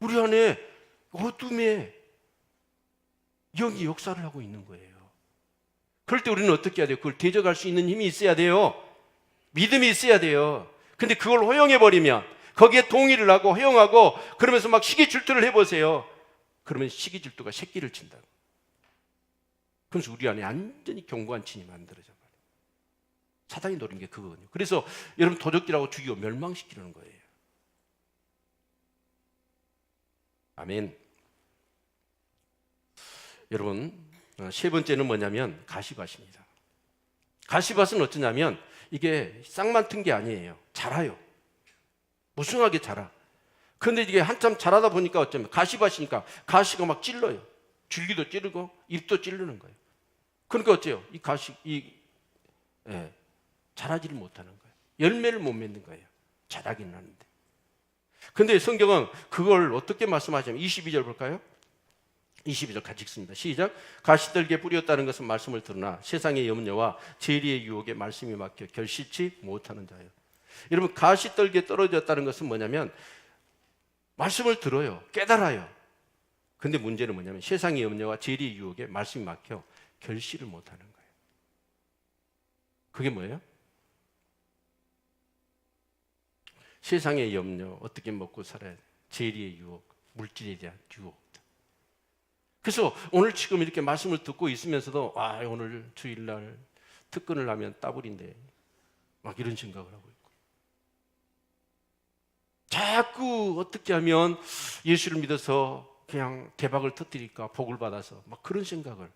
우리 안에 어둠에 영이 역사를 하고 있는 거예요. 그럴 때 우리는 어떻게 해야 돼요? 그걸 대적할 수 있는 힘이 있어야 돼요. 믿음이 있어야 돼요. 근데 그걸 허용해버리면, 거기에 동의를 하고 허용하고 그러면서 막 시기 질투를 해보세요. 그러면 시기 질투가 새끼를 친다고. 그래서 우리 안에 완전히 견고한 진이 만들어져 버려요. 사단이 노린 게 그거거든요. 그래서 여러분 도적질하고 죽이고 멸망시키려는 거예요. 아멘. 여러분, 세 번째는 뭐냐면 가시밭입니다. 가시밭은 어쩌냐면 이게 싹만 튼 게 아니에요. 자라요. 무성하게 자라. 그런데 이게 한참 자라다 보니까 어쩌면 가시밭이니까 가시가 막 찔러요. 줄기도 찌르고 잎도 찌르는 거예요. 그러니까 어째요? 이 가시, 자라지를 못하는 거예요. 열매를 못 맺는 거예요. 자라기는 하는데. 근데 성경은 그걸 어떻게 말씀하시냐면 22절 볼까요? 22절 같이 읽습니다. 시작. 가시떨기에 뿌렸다는 것은 말씀을 들으나 세상의 염려와 재리의 유혹에 말씀이 막혀 결실치 못하는 자예요. 여러분, 가시떨기에 떨어졌다는 것은 뭐냐면 말씀을 들어요. 깨달아요. 근데 문제는 뭐냐면 세상의 염려와 재리의 유혹에 말씀이 막혀 결실을 못하는 거예요. 그게 뭐예요? 세상의 염려, 어떻게 먹고 살아야 돼? 재리의 유혹, 물질에 대한 유혹. 그래서 오늘 지금 이렇게 말씀을 듣고 있으면서도 오늘 주일날 특근을 하면 따블인데 막 이런 생각을 하고 있고, 자꾸 어떻게 하면 예수를 믿어서 그냥 대박을 터뜨릴까, 복을 받아서 막 그런 생각을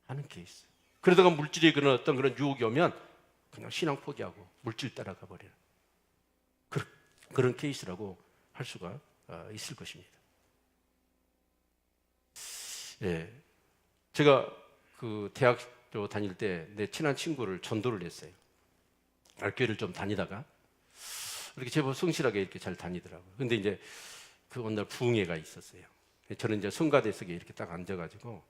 하는 케이스. 그러다가 물질의 그런 어떤 그런 유혹이 오면 그냥 신앙 포기하고 물질 따라가 버려요. 그런 케이스라고 할 수가 있을 것입니다. 예, 제가 그 대학교 다닐 때 내 친한 친구를 전도를 했어요. 교회를 좀 다니다가 이렇게 제법 성실하게 이렇게 잘 다니더라고요. 근데 이제 그 어느 날 부흥회가 있었어요. 저는 이제 성가대석에 이렇게 딱 앉아가지고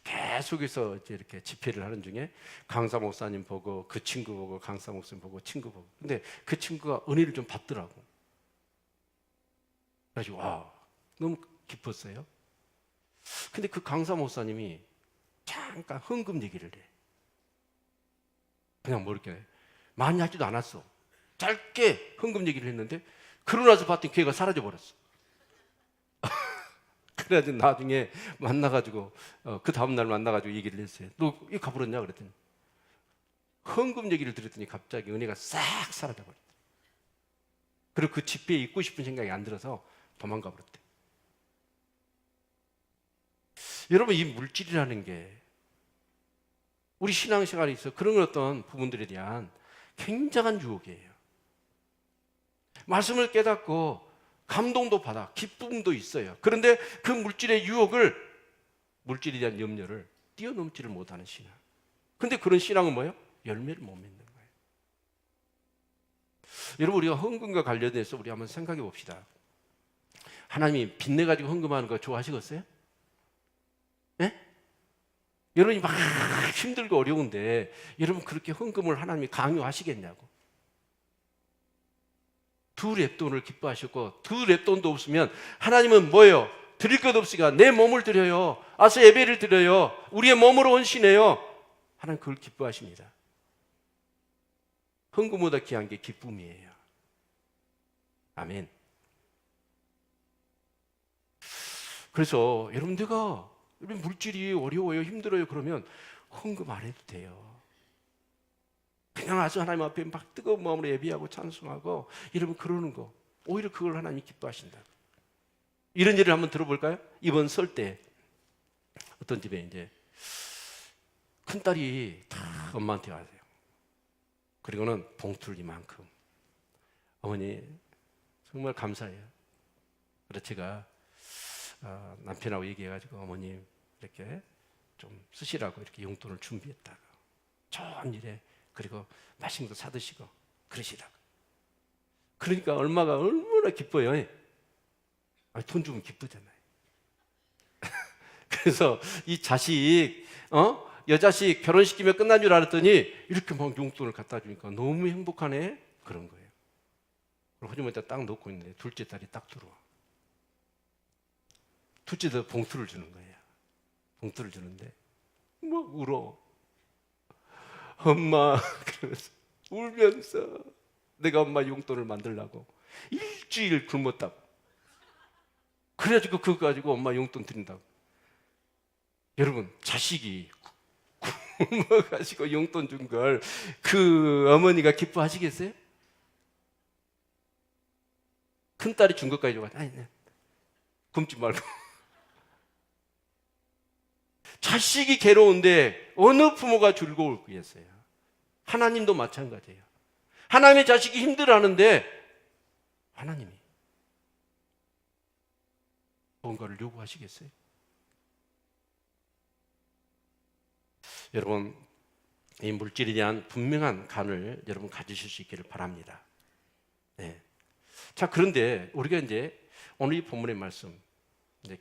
계속해서 이제 이렇게 집회를 하는 중에 강사 목사님 보고 그 친구 보고 강사 목사님 보고 친구 보고, 근데 그 친구가 은혜를 좀 받더라고. 그래가지고 너무 기뻤어요. 근데 그 강사 목사님이 잠깐 헌금 얘기를 해. 그냥 뭐 이렇게 많이 하지도 않았어. 짧게 헌금 얘기를 했는데 그러고 나서 봤더니 걔가 사라져 버렸어. 그래가지고 나중에 만나가지고 그 다음날 만나가지고 얘기를 했어요. 너 이거 가버렸냐 그랬더니, 헌금 얘기를 들었더니 갑자기 은혜가 싹 사라져 버렸대. 그리고 그 집회에 있고 싶은 생각이 안 들어서 도망가 버렸대. 여러분, 이 물질이라는 게 우리 신앙생활에 있어 그런 어떤 부분들에 대한 굉장한 유혹이에요. 말씀을 깨닫고 감동도 받아, 기쁨도 있어요. 그런데 그 물질의 유혹을, 물질에 대한 염려를 뛰어넘지를 못하는 신앙. 근데 그런 신앙은 뭐예요? 열매를 못 맺는 거예요. 여러분, 우리가 헌금과 관련해서 우리 한번 생각해 봅시다. 하나님이 빚내가지고 헌금하는 거 좋아하시겠어요? 네? 여러분이 막 힘들고 어려운데 여러분 그렇게 헌금을 하나님이 강요하시겠냐고. 두 랩돈을 기뻐하셨고 두 랩돈도 없으면 하나님은 뭐예요? 드릴 것 없으니까 내 몸을 드려요. 아서 예배를 드려요. 우리의 몸으로 헌신해요. 하나님 그걸 기뻐하십니다. 헌금보다 귀한 게 기쁨이에요. 아멘. 그래서 여러분, 내가 물질이 어려워요, 힘들어요 그러면 헌금 안 해도 돼요. 그냥 아주 하나님 앞에 막 뜨거운 마음으로 예배하고 찬송하고 이러면 그러는 거, 오히려 그걸 하나님이 기뻐하신다. 이런 예를 한번 들어볼까요? 이번 설 때 어떤 집에 이제 큰딸이 다 엄마한테 와요. 그리고는 봉투를 이만큼. 어머니 정말 감사해요. 그래서 제가 남편하고 얘기해가지고 어머님 이렇게 좀 쓰시라고 이렇게 용돈을 준비했다가 좋은 일에, 그리고 맛있는 거 사드시고 그러시라고. 그러니까 얼마가 얼마나 기뻐요. 돈 주면 기쁘잖아요. 그래서 이 자식, 여자식 결혼시키면 끝난 줄 알았더니 이렇게 막 용돈을 갖다 주니까 너무 행복하네, 그런 거예요. 그리고 호주머니에다 딱 놓고 있는데 둘째 딸이 딱 들어와. 둘째 딸 봉투를 주는 거예요. 봉투를 주는데 뭐 울어. 엄마 그러면서 울면서 내가 엄마 용돈을 만들려고 일주일 굶었다고. 그래가지고 그거 가지고 엄마 용돈 드린다고. 여러분, 자식이 굶어가지고 용돈 준 걸 그 어머니가 기뻐하시겠어요? 큰딸이 준 것까지 줘가지고 아니 굶지 말고. 자식이 괴로운데 어느 부모가 즐거울겠어요? 하나님도 마찬가지예요. 하나님의 자식이 힘들어하는데 하나님이 뭔가를 요구하시겠어요? 여러분, 이 물질에 대한 분명한 간을 여러분 가지실 수 있기를 바랍니다. 네. 자, 그런데 우리가 이제 오늘 이 본문의 말씀, 이제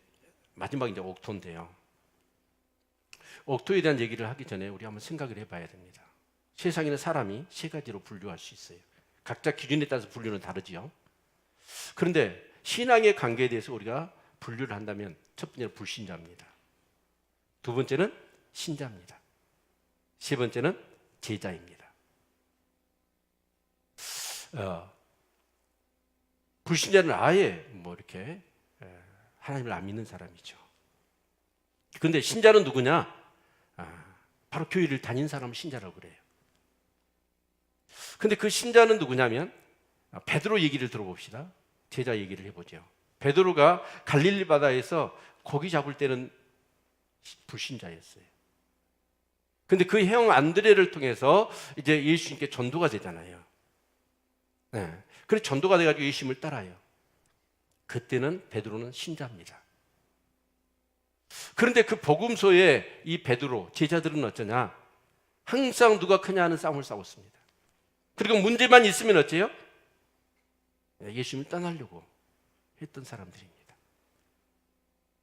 마지막 이제 옥토인데요. 옥토에 대한 얘기를 하기 전에 우리 한번 생각을 해봐야 됩니다. 세상에는 사람이 세 가지로 분류할 수 있어요. 각자 기준에 따라서 분류는 다르지요. 그런데 신앙의 관계에 대해서 우리가 분류를 한다면 첫 번째는 불신자입니다. 두 번째는 신자입니다. 세 번째는 제자입니다. 불신자는 아예 뭐 이렇게 하나님을 안 믿는 사람이죠. 그런데 신자는 누구냐? 바로 교회를 다닌 사람을 신자라고 그래요. 근데 그 신자는 누구냐면 베드로 얘기를 들어봅시다. 제자 얘기를 해보죠. 베드로가 갈릴리 바다에서 고기 잡을 때는 불신자였어요. 근데 그 형 안드레를 통해서 이제 예수님께 전도가 되잖아요. 네. 그래서 전도가 돼가지고 예수님을 따라요. 그때는 베드로는 신자입니다. 그런데 그 복음서에 이 베드로 제자들은 어쩌냐? 항상 누가 크냐 하는 싸움을 싸웠습니다. 그리고 문제만 있으면 어째요? 예수님을 떠나려고 했던 사람들입니다.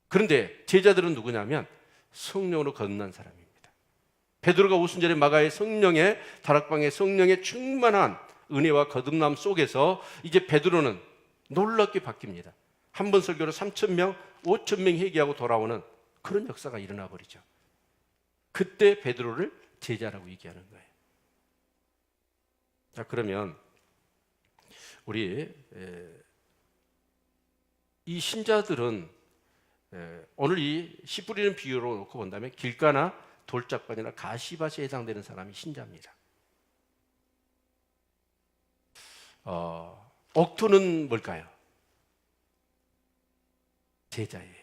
그런데 제자들은 누구냐면 성령으로 거듭난 사람입니다. 베드로가 오순절에 마가의 성령의 다락방의 성령의 충만한 은혜와 거듭남 속에서 이제 베드로는 놀랍게 바뀝니다. 한 번 설교로 3,000명, 5,000명 회개하고 돌아오는 그런 역사가 일어나 버리죠. 그때 베드로를 제자라고 얘기하는 거예요. 자, 그러면 우리 이 신자들은 오늘 이 씨 뿌리는 비유로 놓고 본다면 길가나 돌짝반이나 가시밭에 해당되는 사람이 신자입니다. 옥토는 뭘까요? 제자예요.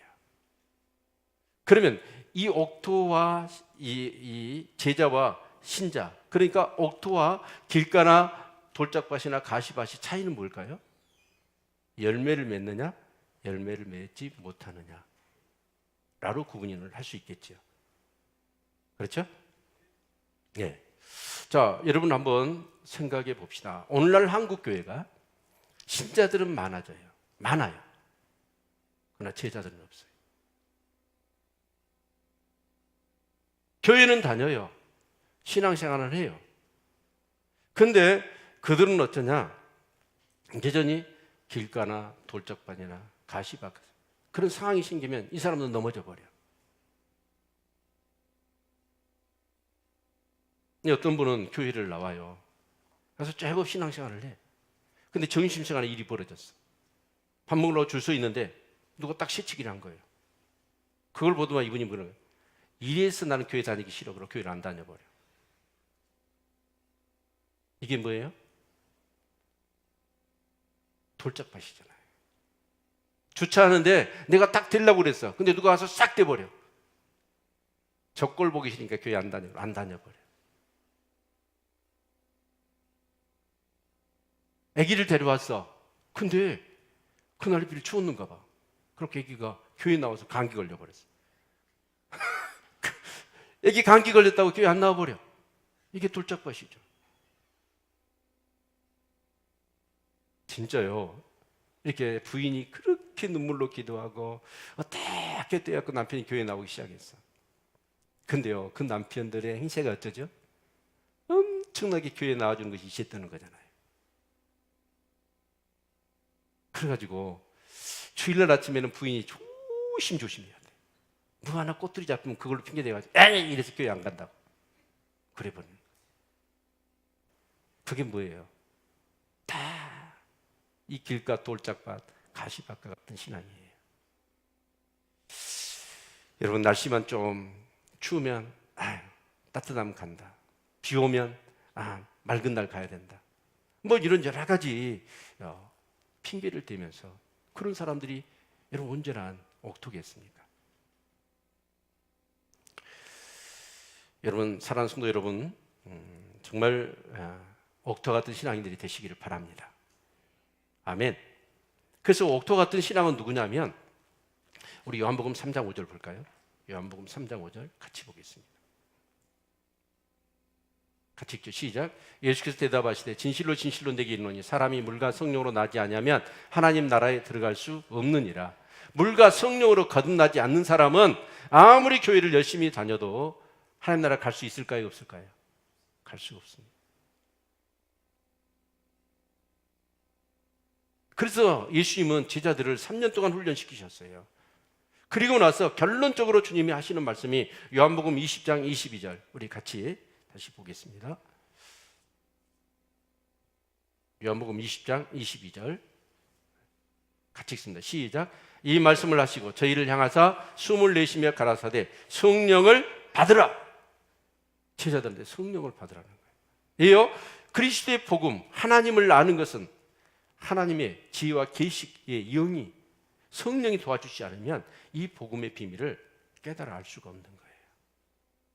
그러면 이 옥토와 이 제자와 신자, 그러니까 옥토와 길가나 돌짝밭이나 가시밭이 차이는 뭘까요? 열매를 맺느냐, 열매를 맺지 못하느냐 라로 구분을 할 수 있겠죠. 그렇죠? 예. 자, 여러분 한번 생각해 봅시다. 오늘날 한국 교회가 신자들은 많아요. 그러나 제자들은 없어요. 교회는 다녀요. 신앙생활을 해요. 근데 그들은 어쩌냐? 여전히 길가나 돌짝반이나 가시밭 그런 상황이 생기면 이 사람은 넘어져 버려. 어떤 분은 교회를 나와요. 그래서 제법 신앙생활을 해. 근데 점심시간에 일이 벌어졌어. 밥 먹으려고 줄 서 있는데 누가 딱 새치기를 한 거예요. 그걸 보더만 이분이 그러는 거예요. 이래서 나는 교회 다니기 싫어. 그러고 교회를 안 다녀버려. 이게 뭐예요? 돌짝밭이잖아요. 주차하는데 내가 딱 되려고 그랬어. 근데 누가 와서 싹 돼버려. 저 꼴 보기 싫으니까 교회 안 다녀버려. 아기를 데려왔어. 근데 그날 일이 추웠는가 봐. 그렇게 아기가 교회 나와서 감기 걸려버렸어. 아기 감기 걸렸다고 교회 안 나와버려. 이게 돌짝밭이죠. 진짜요. 이렇게 부인이 그렇게 눈물로 기도하고 어떻게 떼었고 남편이 교회 나오기 시작했어. 근데요, 그 남편들의 행세가 어쩌죠? 엄청나게 교회 나와주는 것이 이시했다는 거잖아요. 그래가지고 주일날 아침에는 부인이 조심해야 돼. 뭐 하나 꽃들이 잡히면 그걸로 핑계대가지고 에이 이래서 교회 안 간다고 그래버리는 거예요. 그게 뭐예요? 다 이 길가 돌짝밭 가시밭과 같은 신앙이에요. 여러분, 날씨만 좀 추우면 따뜻하면 간다. 비 오면 맑은 날 가야 된다. 뭐 이런 여러 가지 핑계를 대면서 그런 사람들이 여러분 온전한 옥토겠습니까? 여러분, 사랑하는 성도 여러분, 정말 옥토 같은 신앙인들이 되시기를 바랍니다. 아멘. 그래서 옥토 같은 신앙은 누구냐면 우리 요한복음 3장 5절 볼까요? 요한복음 3장 5절 같이 보겠습니다. 같이 읽죠. 시작. 예수께서 대답하시되 진실로 진실로 내게 이르노니 사람이 물과 성령으로 나지 아니하면 하나님 나라에 들어갈 수 없느니라. 물과 성령으로 거듭나지 않는 사람은 아무리 교회를 열심히 다녀도 하나님 나라 갈 수 있을까요? 없을까요? 갈 수가 없습니다. 그래서 예수님은 제자들을 3년 동안 훈련시키셨어요. 그리고 나서 결론적으로 주님이 하시는 말씀이 요한복음 20장 22절 우리 같이 다시 보겠습니다. 요한복음 20장 22절 같이 읽습니다. 시작. 이 말씀을 하시고 저희를 향하사 숨을 내쉬며 가라사대 성령을 받으라. 제자들한테 성령을 받으라는 거예요. 이요 그리스도의 복음, 하나님을 아는 것은 하나님의 지혜와 계시의 영이 성령이 도와주지 않으면 이 복음의 비밀을 깨달아 알 수가 없는 거예요.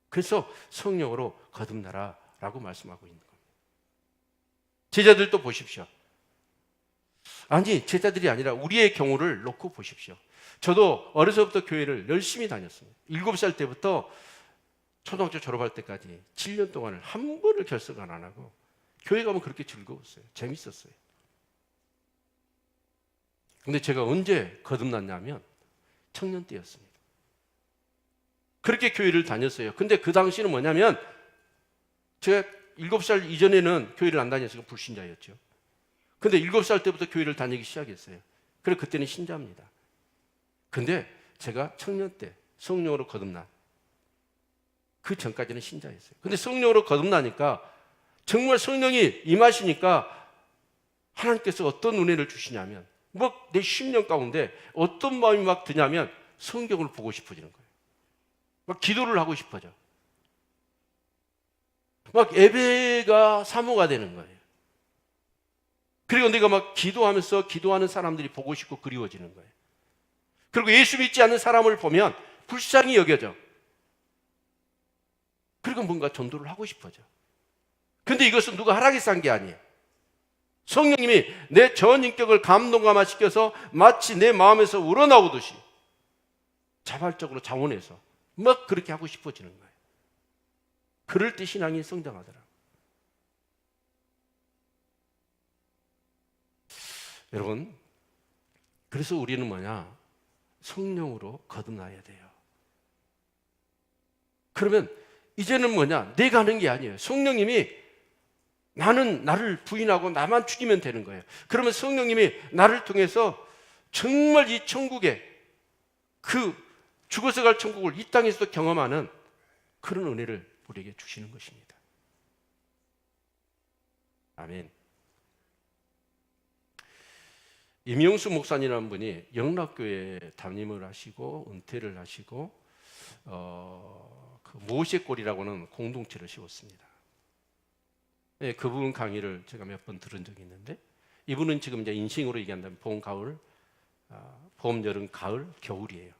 그래서 성령으로 거듭나라라고 말씀하고 있는 겁니다. 제자들도 보십시오. 아니, 제자들이 아니라 우리의 경우를 놓고 보십시오. 저도 어려서부터 교회를 열심히 다녔습니다. 7살 때부터 초등학교 졸업할 때까지 7년 동안을 한 번을 결석을 안 하고 교회 가면 그렇게 즐거웠어요. 재밌었어요. 근데 제가 언제 거듭났냐면 청년 때였습니다. 그렇게 교회를 다녔어요. 근데 그 당시는 뭐냐면 제가 7살 이전에는 교회를 안 다녔으니까 불신자였죠. 근데 7살 때부터 교회를 다니기 시작했어요. 그래서 그때는 신자입니다. 근데 제가 청년 때 성령으로 거듭난 그 전까지는 신자였어요. 근데 성령으로 거듭나니까 정말 성령이 임하시니까 하나님께서 어떤 은혜를 주시냐면 막 내 심령 가운데 어떤 마음이 막 드냐면 성경을 보고 싶어지는 거예요. 막 기도를 하고 싶어져. 막 예배가 사모가 되는 거예요. 그리고 내가 막 기도하면서 기도하는 사람들이 보고 싶고 그리워지는 거예요. 그리고 예수 믿지 않는 사람을 보면 불쌍히 여겨져. 그리고 뭔가 전도를 하고 싶어져. 근데 이것은 누가 하락해서 한 게 아니에요. 성령님이 내 전 인격을 감동감화시켜서 마치 내 마음에서 우러나오듯이 자발적으로 자원해서 막 그렇게 하고 싶어지는 거예요. 그럴 때 신앙이 성장하더라고요. 여러분, 그래서 우리는 뭐냐? 성령으로 거듭나야 돼요. 그러면 이제는 뭐냐? 내가 하는 게 아니에요. 성령님이 나는 나를 부인하고 나만 죽이면 되는 거예요. 그러면 성령님이 나를 통해서 정말 이 천국에 그 죽어서 갈 천국을 이 땅에서도 경험하는 그런 은혜를 우리에게 주시는 것입니다. 아멘. 임용수 목사님이라는 분이 영락교회에 담임을 하시고 은퇴를 하시고 그 모세골이라고는 공동체를 세웠습니다. 네, 그분 강의를 제가 몇 번 들은 적이 있는데 이분은 지금 이제 인생으로 얘기한다면 봄, 가을, 봄, 여름, 가을, 겨울이에요.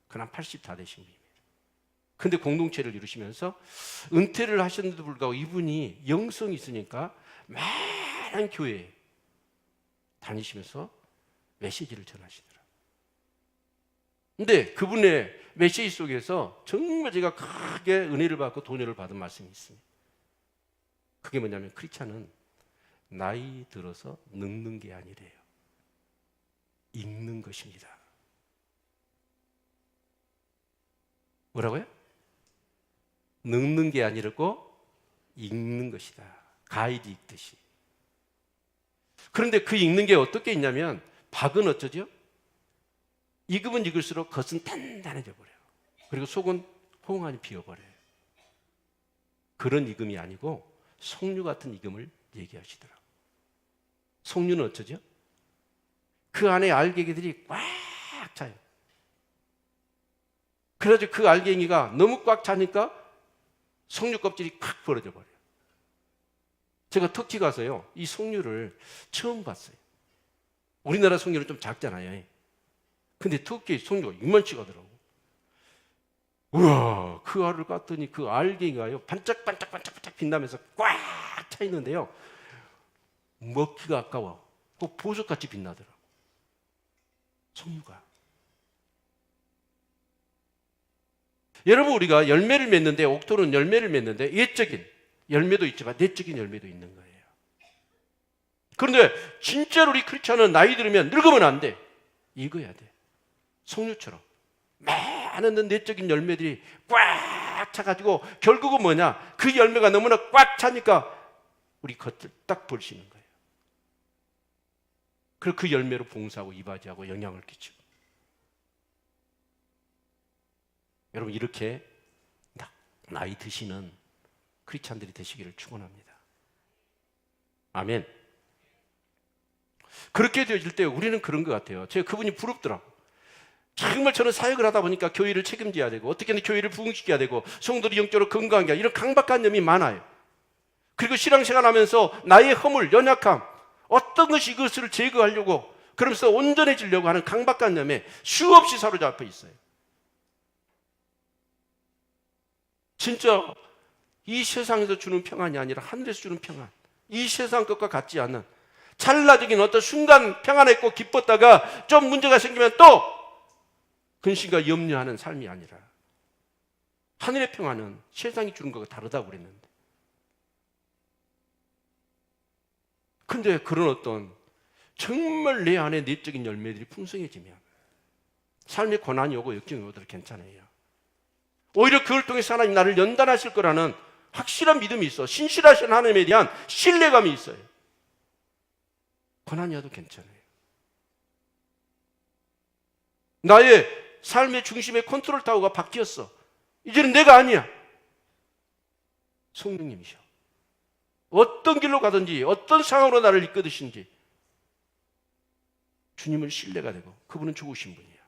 그냥 80 다 되신 분입니다. 근데 공동체를 이루시면서 은퇴를 하셨는데도 불구하고 이분이 영성이 있으니까 많은 교회에 다니시면서 메시지를 전하시더라고요. 근데 그분의 메시지 속에서 정말 제가 크게 은혜를 받고 도전을 받은 말씀이 있습니다. 그게 뭐냐면 크리스찬은 나이 들어서 늙는 게 아니래요. 읽는 것입니다. 뭐라고요? 늙는 게 아니라고 읽는 것이다. 가이드 읽듯이. 그런데 그 읽는 게 어떻게 있냐면 박은 어쩌죠? 읽으면 읽을수록 겉은 단단해져 버려요. 그리고 속은 호응하니 비어버려요. 그런 익음이 아니고 석류 같은 익음을 얘기하시더라고요. 석류는 어쩌죠? 그 안에 알갱이들이 꽉 차요. 그래서 그 알갱이가 너무 꽉 차니까 석류 껍질이 콱 벌어져 버려요. 제가 터키 가서요, 이 석류를 처음 봤어요. 우리나라 석류는 좀 작잖아요. 근데 터키 석류가 이만치 가더라고. 우와, 그 알을 깠더니 그 알갱이가요, 반짝반짝반짝반짝 빛나면서 꽉 차 있는데요. 먹기가 아까워. 꼭 보석같이 빛나더라고. 석류가. 여러분, 우리가 열매를 맺는데, 옥토는 열매를 맺는데 옛적인 열매도 있지만 내적인 열매도 있는 거예요. 그런데 진짜로 우리 크리스찬은 나이 들으면 늙으면 안 돼. 익어야 돼. 석류처럼 많은 내적인 열매들이 꽉 차가지고 결국은 뭐냐? 그 열매가 너무나 꽉 차니까 우리 겉을 딱 볼 수 있는 거예요. 그리고 그 열매로 봉사하고 이바지하고 영향을 끼치고. 여러분, 이렇게 나이 드시는 크리스찬들이 되시기를 축원합니다. 아멘. 그렇게 되어질 때 우리는 그런 것 같아요. 제가 그분이 부럽더라고. 정말 저는 사역을 하다 보니까 교회를 책임져야 되고 어떻게든 교회를 부흥시켜야 되고 성도들이 영적으로 건강하게 이런 강박관념이 많아요. 그리고 신앙생활 하면서 나의 허물, 연약함, 어떤 것이 이것을 제거하려고 그러면서 온전해지려고 하는 강박관념에 수없이 사로잡혀 있어요. 진짜 이 세상에서 주는 평안이 아니라 하늘에서 주는 평안, 이 세상 것과 같지 않은 찰나적인 어떤 순간 평안했고 기뻤다가 좀 문제가 생기면 또 근심과 염려하는 삶이 아니라 하늘의 평안은 세상이 주는 것과 다르다고 그랬는데, 근데 그런 어떤 정말 내 안에 내적인 열매들이 풍성해지면 삶의 고난이 오고 역경이 오더라도 괜찮아요. 오히려 그걸 통해서 하나님 나를 연단하실 거라는 확실한 믿음이 있어. 신실하신 하나님에 대한 신뢰감이 있어요. 고난이 와도 괜찮아요. 나의 삶의 중심의 컨트롤 타워가 바뀌었어. 이제는 내가 아니야. 성령님이셔. 어떤 길로 가든지 어떤 상황으로 나를 이끌으신지 주님은 신뢰가 되고 그분은 좋으신 분이야.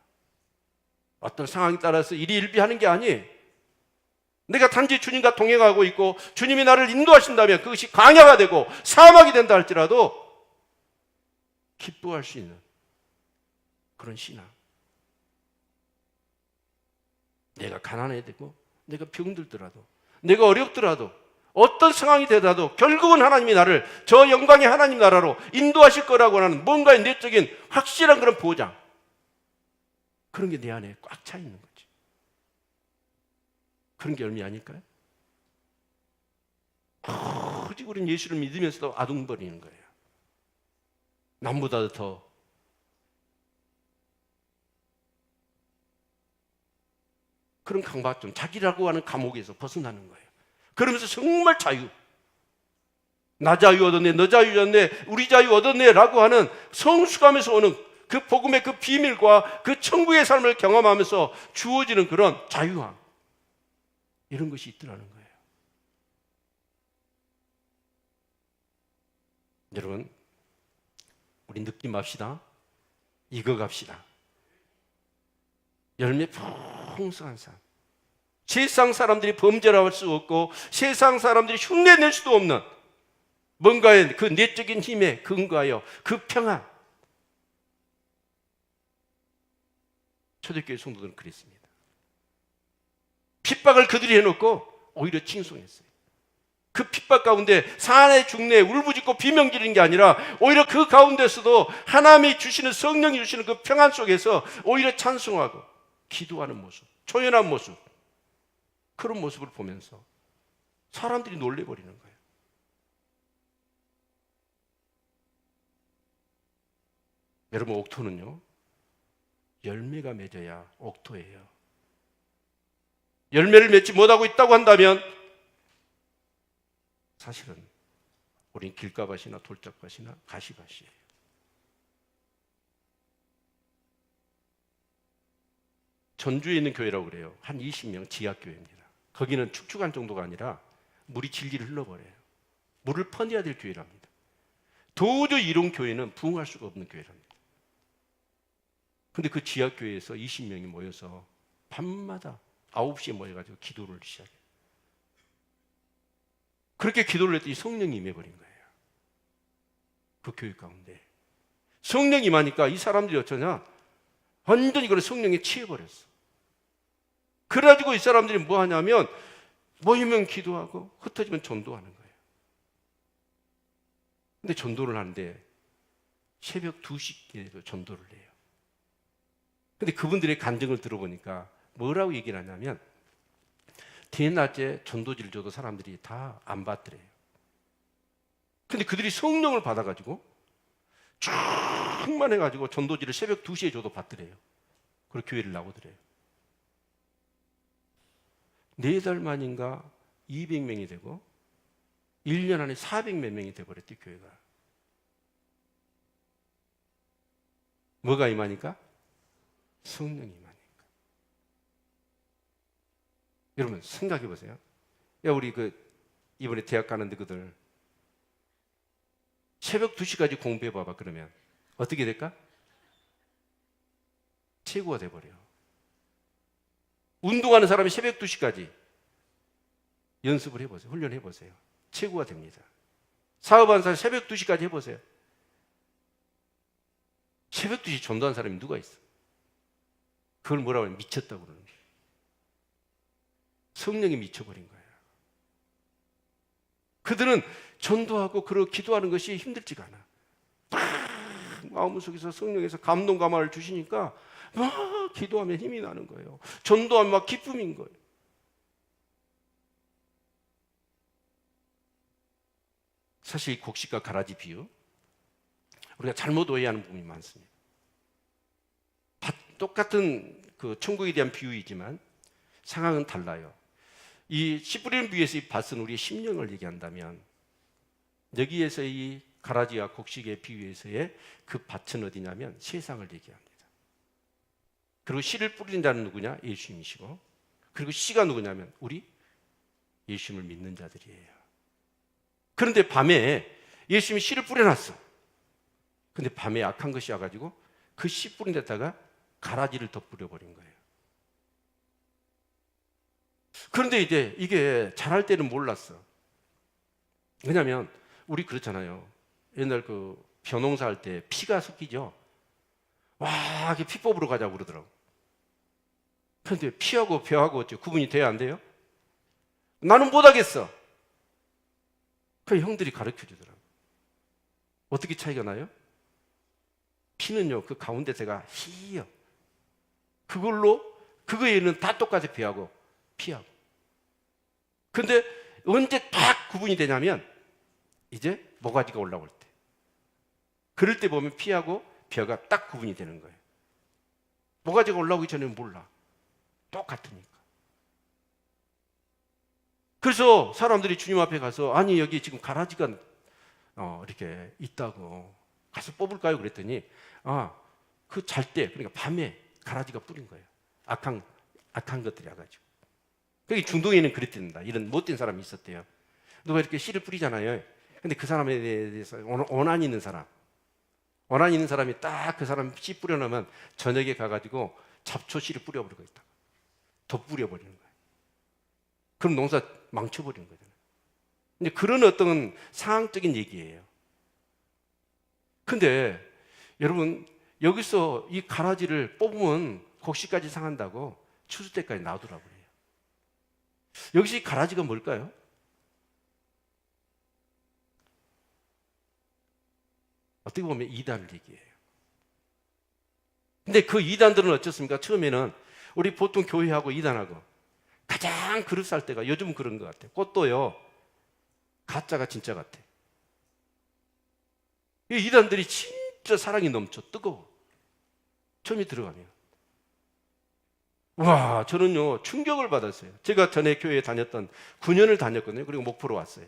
어떤 상황에 따라서 일희일비하는 게 아니에요. 내가 단지 주님과 동행하고 있고 주님이 나를 인도하신다면 그것이 광야가 되고 사막이 된다 할지라도 기뻐할 수 있는 그런 신앙. 내가 가난해야 되고 내가 병들더라도 내가 어렵더라도 어떤 상황이 되더라도 결국은 하나님이 나를 저 영광의 하나님 나라로 인도하실 거라고 하는 뭔가의 내적인 확실한 그런 보장, 그런 게 내 안에 꽉 차 있는 거지. 그런 게 열매 아닐까요? 오직 우리는 예수를 믿으면서도 아둥거리는 거예요. 남보다 더 그런 강박점, 자기라고 하는 감옥에서 벗어나는 거예요. 그러면서 정말 자유, 나 자유 얻었네, 너 자유 얻었네, 우리 자유 얻었네 라고 하는 성숙함에서 오는 그 복음의 그 비밀과 그 천국의 삶을 경험하면서 주어지는 그런 자유함, 이런 것이 있더라는 거예요. 여러분, 우리 느낌 맙시다. 익어갑시다. 열매 풍성한 삶. 세상 사람들이 범죄라고 할 수 없고 세상 사람들이 흉내낼 수도 없는 뭔가의 그 내적인 힘에 근거하여 그 평안. 초대교회 성도들은 그랬습니다. 핍박을 그들이 해놓고 오히려 칭송했어요. 그 핍박 가운데 사내 중내 울부짖고 비명 지르는 게 아니라 오히려 그 가운데서도 하나님이 주시는, 성령이 주시는 그 평안 속에서 오히려 찬송하고 기도하는 모습, 초연한 모습, 그런 모습을 보면서 사람들이 놀래버리는 거예요. 여러분, 옥토는요 열매가 맺어야 옥토예요. 열매를 맺지 못하고 있다고 한다면 사실은 우린 길가밭이나 돌짝밭이나 가시밭이에요. 전주에 있는 교회라고 그래요. 한 20명 지하교회입니다. 거기는 축축한 정도가 아니라 물이 질질 흘러버려요. 물을 퍼내야 될 교회랍니다. 도저히 이런 교회는 부흥할 수가 없는 교회랍니다. 근데 그 지하교회에서 20명이 모여서 밤마다 9시에 모여가지고 기도를 시작해요. 그렇게 기도를 했더니 성령이 임해버린 거예요. 그 교회 가운데. 성령이 임하니까 이 사람들이 어쩌냐? 완전히 그런 성령에 취해버렸어. 그래가지고 이 사람들이 뭐 하냐면 모이면 기도하고 흩어지면 전도하는 거예요. 근데 전도를 하는데 새벽 2시에 전도를 해요. 근데 그분들의 간증을 들어보니까 뭐라고 얘기를 하냐면 대낮에 전도지를 줘도 사람들이 다 안 받더래요. 근데 그들이 성령을 받아가지고 충만해가지고 전도지를 새벽 2시에 줘도 받더래요. 그리고 교회를 나오더래요. 4달 만인가 200명이 되고 1년 안에 400몇 명이 돼버렸대, 교회가. 뭐가 임하니까? 성령이 임하니까. 여러분 생각해 보세요. 야, 우리 이번에 대학 가는데 그들 새벽 2시까지 공부해 봐봐. 그러면 어떻게 될까? 최고가 돼버려. 운동하는 사람이 새벽 2시까지 연습을 해보세요. 훈련해보세요. 최고가 됩니다. 사업하는 사람이 새벽 2시까지 해보세요. 새벽 2시 전도한 사람이 누가 있어? 그걸 뭐라고 하면 미쳤다고 그러는 거예요. 성령이 미쳐버린 거예요. 그들은 전도하고 그러고 기도하는 것이 힘들지가 않아. 마음속에서 성령에서 감동 감화를 주시니까 막 기도하면 힘이 나는 거예요. 전도하면 막 기쁨인 거예요. 사실 이 곡식과 가라지 비유, 우리가 잘못 오해하는 부분이 많습니다. 똑같은 그 천국에 대한 비유이지만 상황은 달라요. 이 씨 뿌리는 비유에서 이 밭은 우리의 심령을 얘기한다면, 여기에서 이 가라지와 곡식의 비유에서의 그 밭은 어디냐면 세상을 얘기합니다. 그리고 씨를 뿌리는 자는 누구냐? 예수님이시고, 그리고 씨가 누구냐면 우리 예수님을 믿는 자들이에요. 그런데 밤에 예수님이 씨를 뿌려놨어. 근데 밤에 악한 것이 와가지고 그 씨 뿌린 데다가 가라지를 더 뿌려버린 거예요. 그런데 이제 이게 자랄 때는 몰랐어. 왜냐하면 우리 그렇잖아요. 옛날 그 벼농사 할 때 피가 섞이죠. 와, 이게 피 뽑으러 가자고 그러더라고. 그런데 피하고 벼하고 어째 구분이 돼야 안 돼요? 나는 못하겠어. 그 형들이 가르쳐 주더라고. 어떻게 차이가 나요? 피는요, 그 가운데 새가 희요. 그거에는 다 똑같이 벼하고 피하고. 근데 언제 딱 구분이 되냐면 이제 모가지가 올라올 때. 그럴 때 보면 피하고 벼가 딱 구분이 되는 거예요. 모가지가 올라오기 전에는 몰라. 똑같으니까. 그래서 사람들이 주님 앞에 가서, 아니 여기 지금 가라지가 이렇게 있다고, 가서 뽑을까요? 그랬더니 그 잘 때, 그러니까 밤에 가라지가 뿌린 거예요. 악한 것들이 와가지고. 거기 중동에는 그랬답니다. 이런 못된 사람이 있었대요. 누가 이렇게 씨를 뿌리잖아요. 근데 그 사람에 대해서 원한 있는 사람이 딱 그 사람 씨 뿌려놓으면 저녁에 가가지고 잡초 씨를 뿌려버리고 있다. 더 뿌려버리는 거예요. 그럼 농사 망쳐버리는 거잖아요. 근데 그런 어떤 상황적인 얘기예요. 근데 여러분, 여기서 이 가라지를 뽑으면 곡식까지 상한다고 추수 때까지 놔두라고 그래요. 여기서 이 가라지가 뭘까요? 어떻게 보면 이단을 얘기해요. 근데 그 이단들은 어떻습니까? 처음에는 우리 보통 교회하고 이단하고 가장 그럴싸할 때가 요즘은 그런 것 같아요. 꽃도요, 가짜가 진짜 같아. 이 이단들이 진짜 사랑이 넘쳐 뜨거워. 처음에 들어가면. 와, 저는요 충격을 받았어요. 제가 전에 교회에 다녔던 9년을 다녔거든요. 그리고 목포로 왔어요.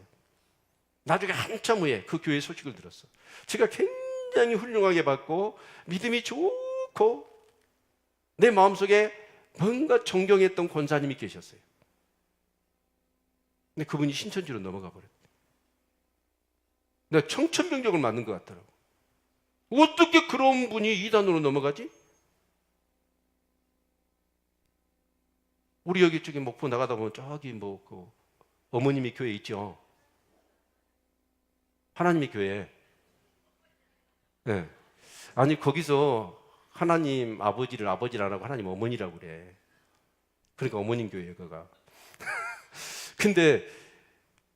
나중에 한참 후에 그 교회 소식을 들었어. 제가 굉장히 훌륭하게 받고 믿음이 좋고 내 마음속에 뭔가 존경했던 권사님이 계셨어요. 근데 그분이 신천지로 넘어가 버렸어요. 내가 청천벽력을 맞는 것 같더라고. 어떻게 그런 분이 이단으로 넘어가지? 우리 여기 쪽에 목포 나가다 보면 저기 뭐 그 어머님이 교회 있죠. 하나님의 교회. 네. 아니 거기서 하나님 아버지를 아버지라 안 하고 하나님 어머니라고 그래. 그러니까 어머님 교회에 그가. 근데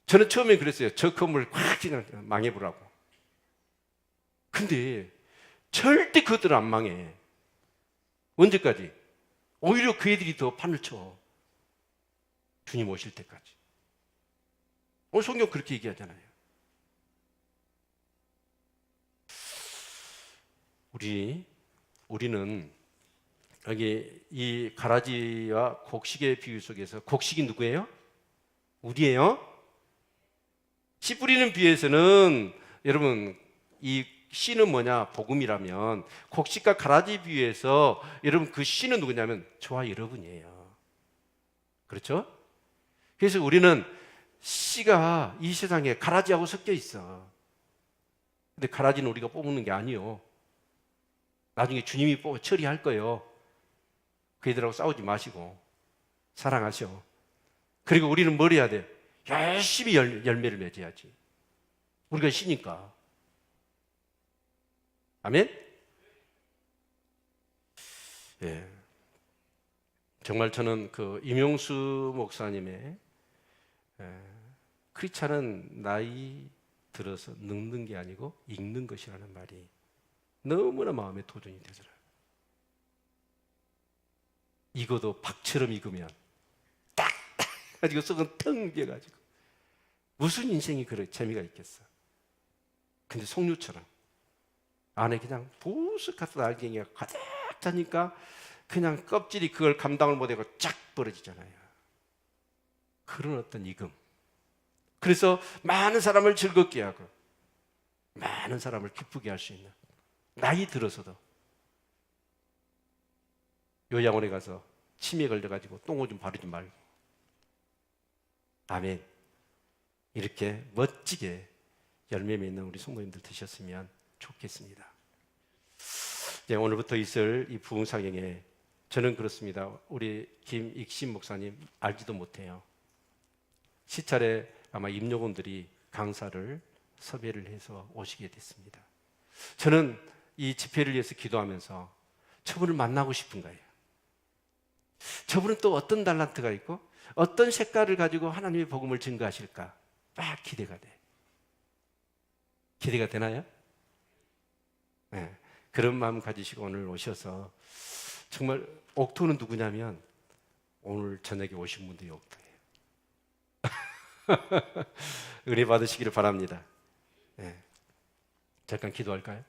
저는 처음에 그랬어요. 저 건물 확 그냥 망해보라고. 근데 절대 그들은 안 망해. 언제까지? 오히려 그 애들이 더 판을 쳐. 주님 오실 때까지. 오늘 성경 그렇게 얘기하잖아요. 우리는 여기 이 가라지와 곡식의 비유 속에서 곡식이 누구예요? 우리예요? 씨 뿌리는 비유에서는 여러분 이 씨는 뭐냐? 복음이라면 곡식과 가라지 비유에서 여러분 그 씨는 누구냐면 저와 여러분이에요. 그렇죠? 그래서 우리는 씨가 이 세상에 가라지하고 섞여 있어. 근데 가라지는 우리가 뽑는 게 아니요. 나중에 주님이 뽑아 처리할 거예요. 그 애들하고 싸우지 마시고 사랑하셔. 그리고 우리는 뭘 해야 돼? 열심히 열매를 맺어야지. 우리가 씨니까. 아멘? 예. 정말 저는 그 임용수 목사님의 크리스찬은 나이 들어서 늙는 게 아니고 익는 것이라는 말이 너무나 마음에 도전이 되더라고요. 익어도 박처럼 익으면 딱 가지고 속은 텅 비어가지고 무슨 인생이 그런 재미가 있겠어. 근데 석류처럼 안에 그냥 부스 같은 알갱이가 가득 차니까 그냥 껍질이 그걸 감당을 못하고 쫙 벌어지잖아요. 그런 어떤 익음. 그래서 많은 사람을 즐겁게 하고 많은 사람을 기쁘게 할 수 있는, 나이 들어서도 요양원에 가서 치매에 걸려가지고 똥오줌 바르지 말고, 아멘. 이렇게 멋지게 열매 맺는 우리 성도님들 되셨으면 좋겠습니다. 네, 오늘부터 있을 이 부흥사경에 저는 그렇습니다. 우리 김익신 목사님 알지도 못해요. 시찰에 아마 임요원들이 강사를 섭외를 해서 오시게 됐습니다. 저는 이 집회를 위해서 기도하면서 저분을 만나고 싶은 거예요. 저분은 또 어떤 달란트가 있고 어떤 색깔을 가지고 하나님의 복음을 증거하실까 막 기대가 돼. 기대가 되나요? 네, 그런 마음 가지시고 오늘 오셔서 정말 옥토는 누구냐면 오늘 저녁에 오신 분들이 옥토예요. 은혜 받으시기를 바랍니다. 네. 잠깐 기도할까요?